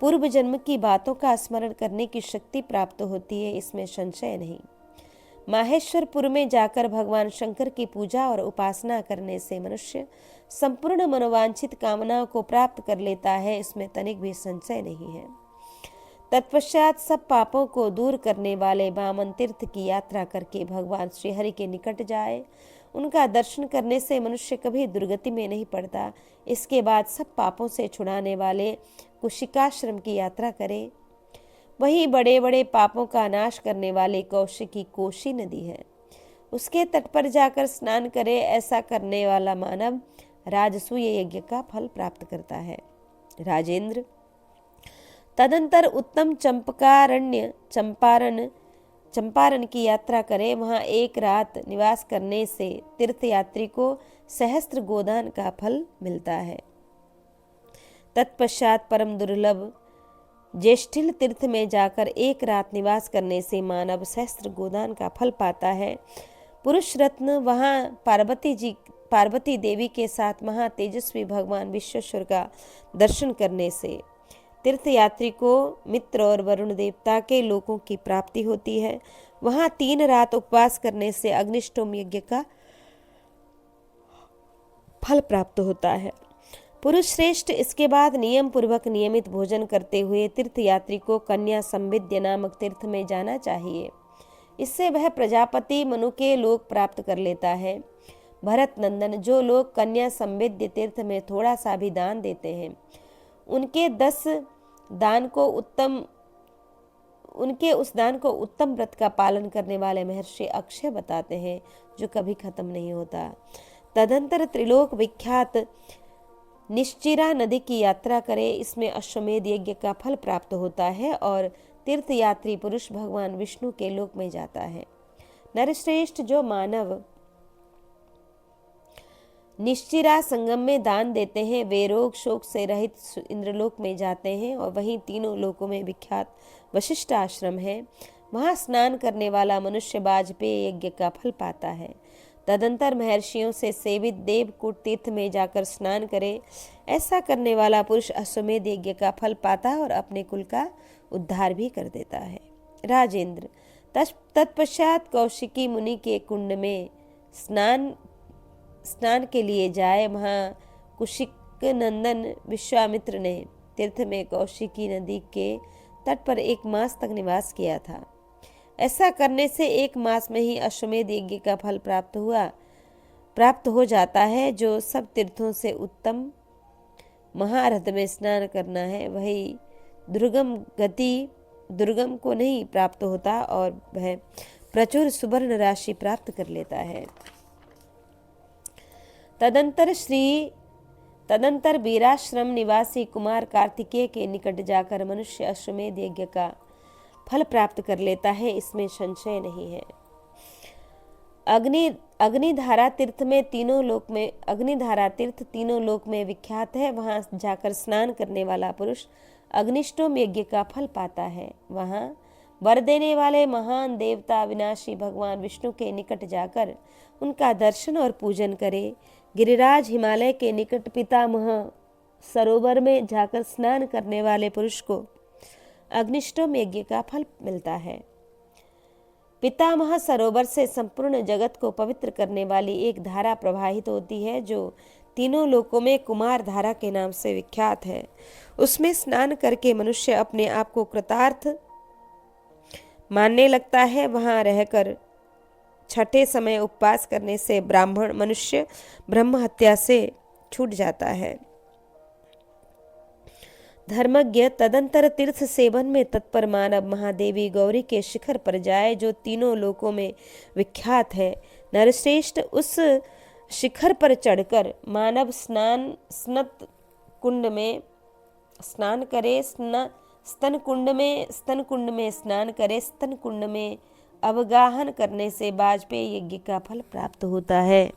पूर्व जन्म की बातों का स्मरण करने की शक्ति प्राप्त होती है, इसमें संशय नहीं। माहेश्वरपुर में जाकर भगवान शंकर की पूजा और उपासना करने से मनुष्य संपूर्ण मनोवांछित कामनाओं को प्राप्त कर लेता है, इसमें तनिक भी संशय नहीं है। तत्पश्चात सब पापों को दूर करने वाले वामन तीर्थ की यात्रा करके भगवान श्रीहरि के निकट जाए। उनका दर्शन करने से मनुष्य कभी दुर्गति में नहीं पड़ता। इसके बाद सब पापों से छुड़ाने वाले कुशिकाश्रम की यात्रा करे। वही बड़े बड़े पापों का नाश करने वाले कौशिकी कोशी नदी है, उसके तट पर जाकर स्नान करे। ऐसा करने वाला मानव राजसूय यज्ञ का फल प्राप्त करता है। राजेंद्र, तदंतर उत्तम चंपारण की यात्रा करे। वहाँ एक रात निवास करने से तीर्थयात्री को सहस्त्र गोदान का फल मिलता है। तत्पश्चात परम दुर्लभ ज्येष्ठिल तीर्थ में जाकर एक रात निवास करने से मानव सहस्त्र गोदान का फल पाता है। पुरुष रत्न, वहाँ पार्वती देवी के साथ महा तेजस्वी भगवान विश्वेश्वर का दर्शन करने से तीर्थयात्री को मित्र और वरुण देवता के लोकों की प्राप्ति होती है। वहाँ 3 रात उपवास करने से अग्निष्टोम यज्ञ का फल प्राप्त होता है। पुरुष श्रेष्ठ, इसके बाद नियम पूर्वक नियमित भोजन करते हुए तीर्थयात्री को कन्या संविद्य नामक तीर्थ में जाना चाहिए। इससे वह प्रजापति मनु के लोक प्राप्त कर लेता है। भरत नंदन, जो लोग कन्या संविद्य तीर्थ में थोड़ा सा भी दान देते हैं, उनके उस दान को उत्तम व्रत का पालन करने वाले महर्षि अक्षय बताते हैं, जो कभी खत्म नहीं होता। तदंतर त्रिलोक विख्यात निश्चिरा नदी की यात्रा करे। इसमें अश्वमेध यज्ञ का फल प्राप्त होता है और तीर्थयात्री पुरुष भगवान विष्णु के लोक में जाता है। नरश्रेष्ठ, जो मानव निश्चिरा संगम में दान देते हैं, वे रोग शोक से रहित इंद्रलोक में जाते हैं और वहीं तीनों लोकों में विख्यात वशिष्ठ आश्रम है। वहाँ स्नान करने वाला मनुष्य वाजपेय यज्ञ का फल पाता है। तदंतर महर्षियों से सेवित देवकूट तीर्थ में जाकर स्नान करे। ऐसा करने वाला पुरुष अश्वमेध यज्ञ का फल पाता है और अपने कुल का उद्धार भी कर देता है। राजेंद्र, तत्पश्चात कौशिकी मुनि के कुंड में स्नान के लिए जाए। वहाँ कुशिक नंदन विश्वामित्र ने तीर्थ में कौशिकी नदी के तट पर 1 मास तक निवास किया था। ऐसा करने से 1 मास में ही अश्वमेध यज्ञ का फल प्राप्त हो जाता है। जो सब तीर्थों से उत्तम महारथ में स्नान करना है, वही दुर्गम को नहीं प्राप्त होता और वह प्रचुर सुवर्ण राशि प्राप्त कर लेता है। तदंतर वीराश्रम निवासी कुमार कार्तिकेय के निकट जाकर मनुष्य अश्वमेध यज्ञ का फल प्राप्त कर लेता है, इसमें संशय नहीं है। अग्निधारा तीर्थ तीनों लोक में विख्यात है। वहां जाकर स्नान करने वाला पुरुष अग्निष्टोम यज्ञ का फल पाता है। वहां वर देने वाले महान देवता विनाशी भगवान विष्णु के निकट जाकर उनका दर्शन और पूजन करे। गिरिराज हिमालय के निकट पितामह सरोवर में जाकर स्नान करने वाले पुरुष को अग्निष्टोम यज्ञ का फल मिलता है। पितामह सरोवर से संपूर्ण जगत को पवित्र करने वाली एक धारा प्रवाहित होती है, जो तीनों लोकों में कुमार धारा के नाम से विख्यात है। उसमें स्नान करके मनुष्य अपने आप को कृतार्थ मानने लगता है। वहां रहकर छठे समय उपवास करने से ब्राह्मण मनुष्य ब्रह्म हत्या से छूट जाता है। धर्मज्ञ तदंतर तीर्थ सेवन में तत्पर मानव महादेवी गौरी के शिखर पर जाए, जो तीनों लोकों में विख्यात है। नरश्रेष्ठ उस शिखर पर चढ़कर मानव स्तन कुंड में स्नान करे। स्तन कुंड में अवगाहन करने से वाजपेयी यज्ञ का फल प्राप्त होता है।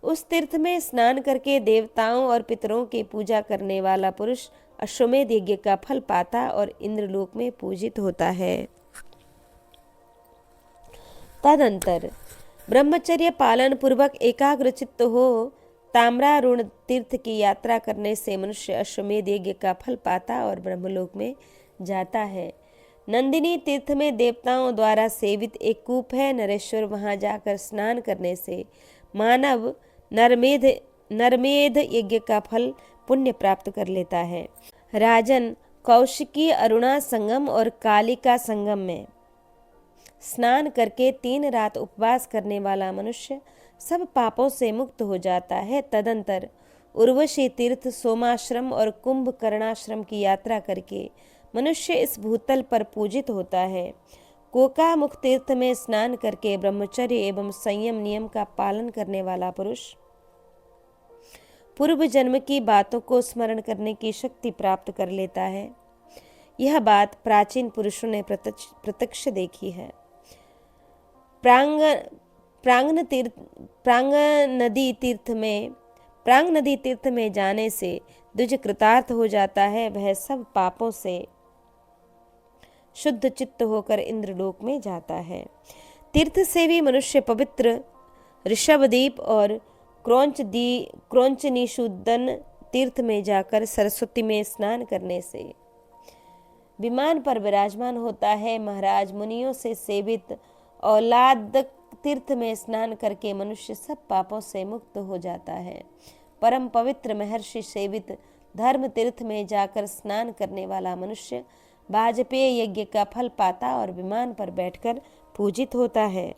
उस तीर्थ में स्नान करके देवताओं और पितरों की पूजा करने वाला पुरुष अश्वमेध यज्ञ का फल पाता और इंद्रलोक में पूजित होता है। तदंतर ब्रह्मचर्य पालन पूर्वक एकाग्रचित्त हो ताम्रारुण तीर्थ की यात्रा करने से मनुष्य अश्वमेध यज्ञ का फल पाता और ब्रह्मलोक में जाता है। नंदिनी तीर्थ में देवताओं द्वारा सेवित एक कूप है। नरेश्वर वहां जाकर स्नान करने से मानव नरमेध यज्ञ का फल पुण्य प्राप्त कर लेता है। राजन, कौशिकी अरुणा संगम और कालिका संगम में स्नान करके 3 रात उपवास करने वाला मनुष्य सब पापों से मुक्त हो जाता है। तदंतर उर्वशी तीर्थ, सोमाश्रम और कुंभकर्णाश्रम की यात्रा करके मनुष्य इस भूतल पर पूजित होता है। कोकामुख तीर्थ में स्नान करके ब्रह्मचर्य एवं संयम नियम का पालन करने वाला पुरुष पूर्व जन्म की बातों को स्मरण करने की शक्ति प्राप्त कर लेता है। यह बात प्राचीन पुरुषों ने प्रत्यक्ष देखी है। प्रांग नदी तीर्थ में जाने से द्विज कृतार्थ हो जाता है। वह सब पापों से शुद्ध चित्त होकर इंद्रलोक में जाता है। तीर्थ सेवी मनुष्य पवित्र ऋषभदीप और क्रोंचनीशुदन तीर्थ में जाकर सरस्वती में स्नान करने से विमान पर विराजमान होता है। महाराज मुनियों से सेवित औलाद तीर्थ में स्नान करके मनुष्य सब पापों से मुक्त हो जाता है। परम पवित्र महर्षि सेवित धर्म तीर्थ में जाकर स्नान करने वाला मनुष्य वाजपेयी यज्ञ का फल पाता और विमान पर बैठकर पूजित होता है।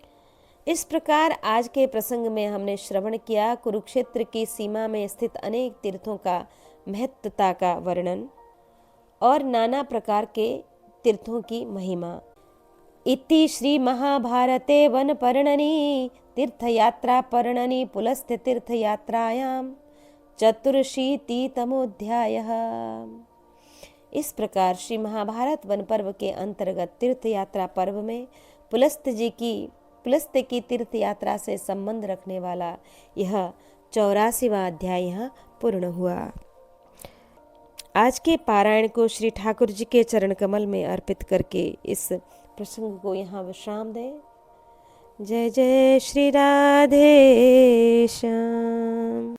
इस प्रकार आज के प्रसंग में हमने श्रवण किया कुरुक्षेत्र की सीमा में स्थित अनेक तीर्थों का महत्वता का वर्णन और नाना प्रकार के तीर्थों की महिमा। इति श्री महाभारते वन पर्णनि तीर्थयात्रा पर्णनि पुलस्त्य तीर्थयात्रायां चतुर्शीतितमोऽध्यायः। इस प्रकार श्री महाभारत वन पर्व के अंतर्गत तीर्थयात्रा पर्व में पुलस्त्य की तीर्थ यात्रा से संबंध रखने वाला यह 84वां अध्याय यहाँ पूर्ण हुआ। आज के पारायण को श्री ठाकुर जी के चरण कमल में अर्पित करके इस प्रसंग को यहाँ विश्राम दें। जय जय श्री राधे श्याम।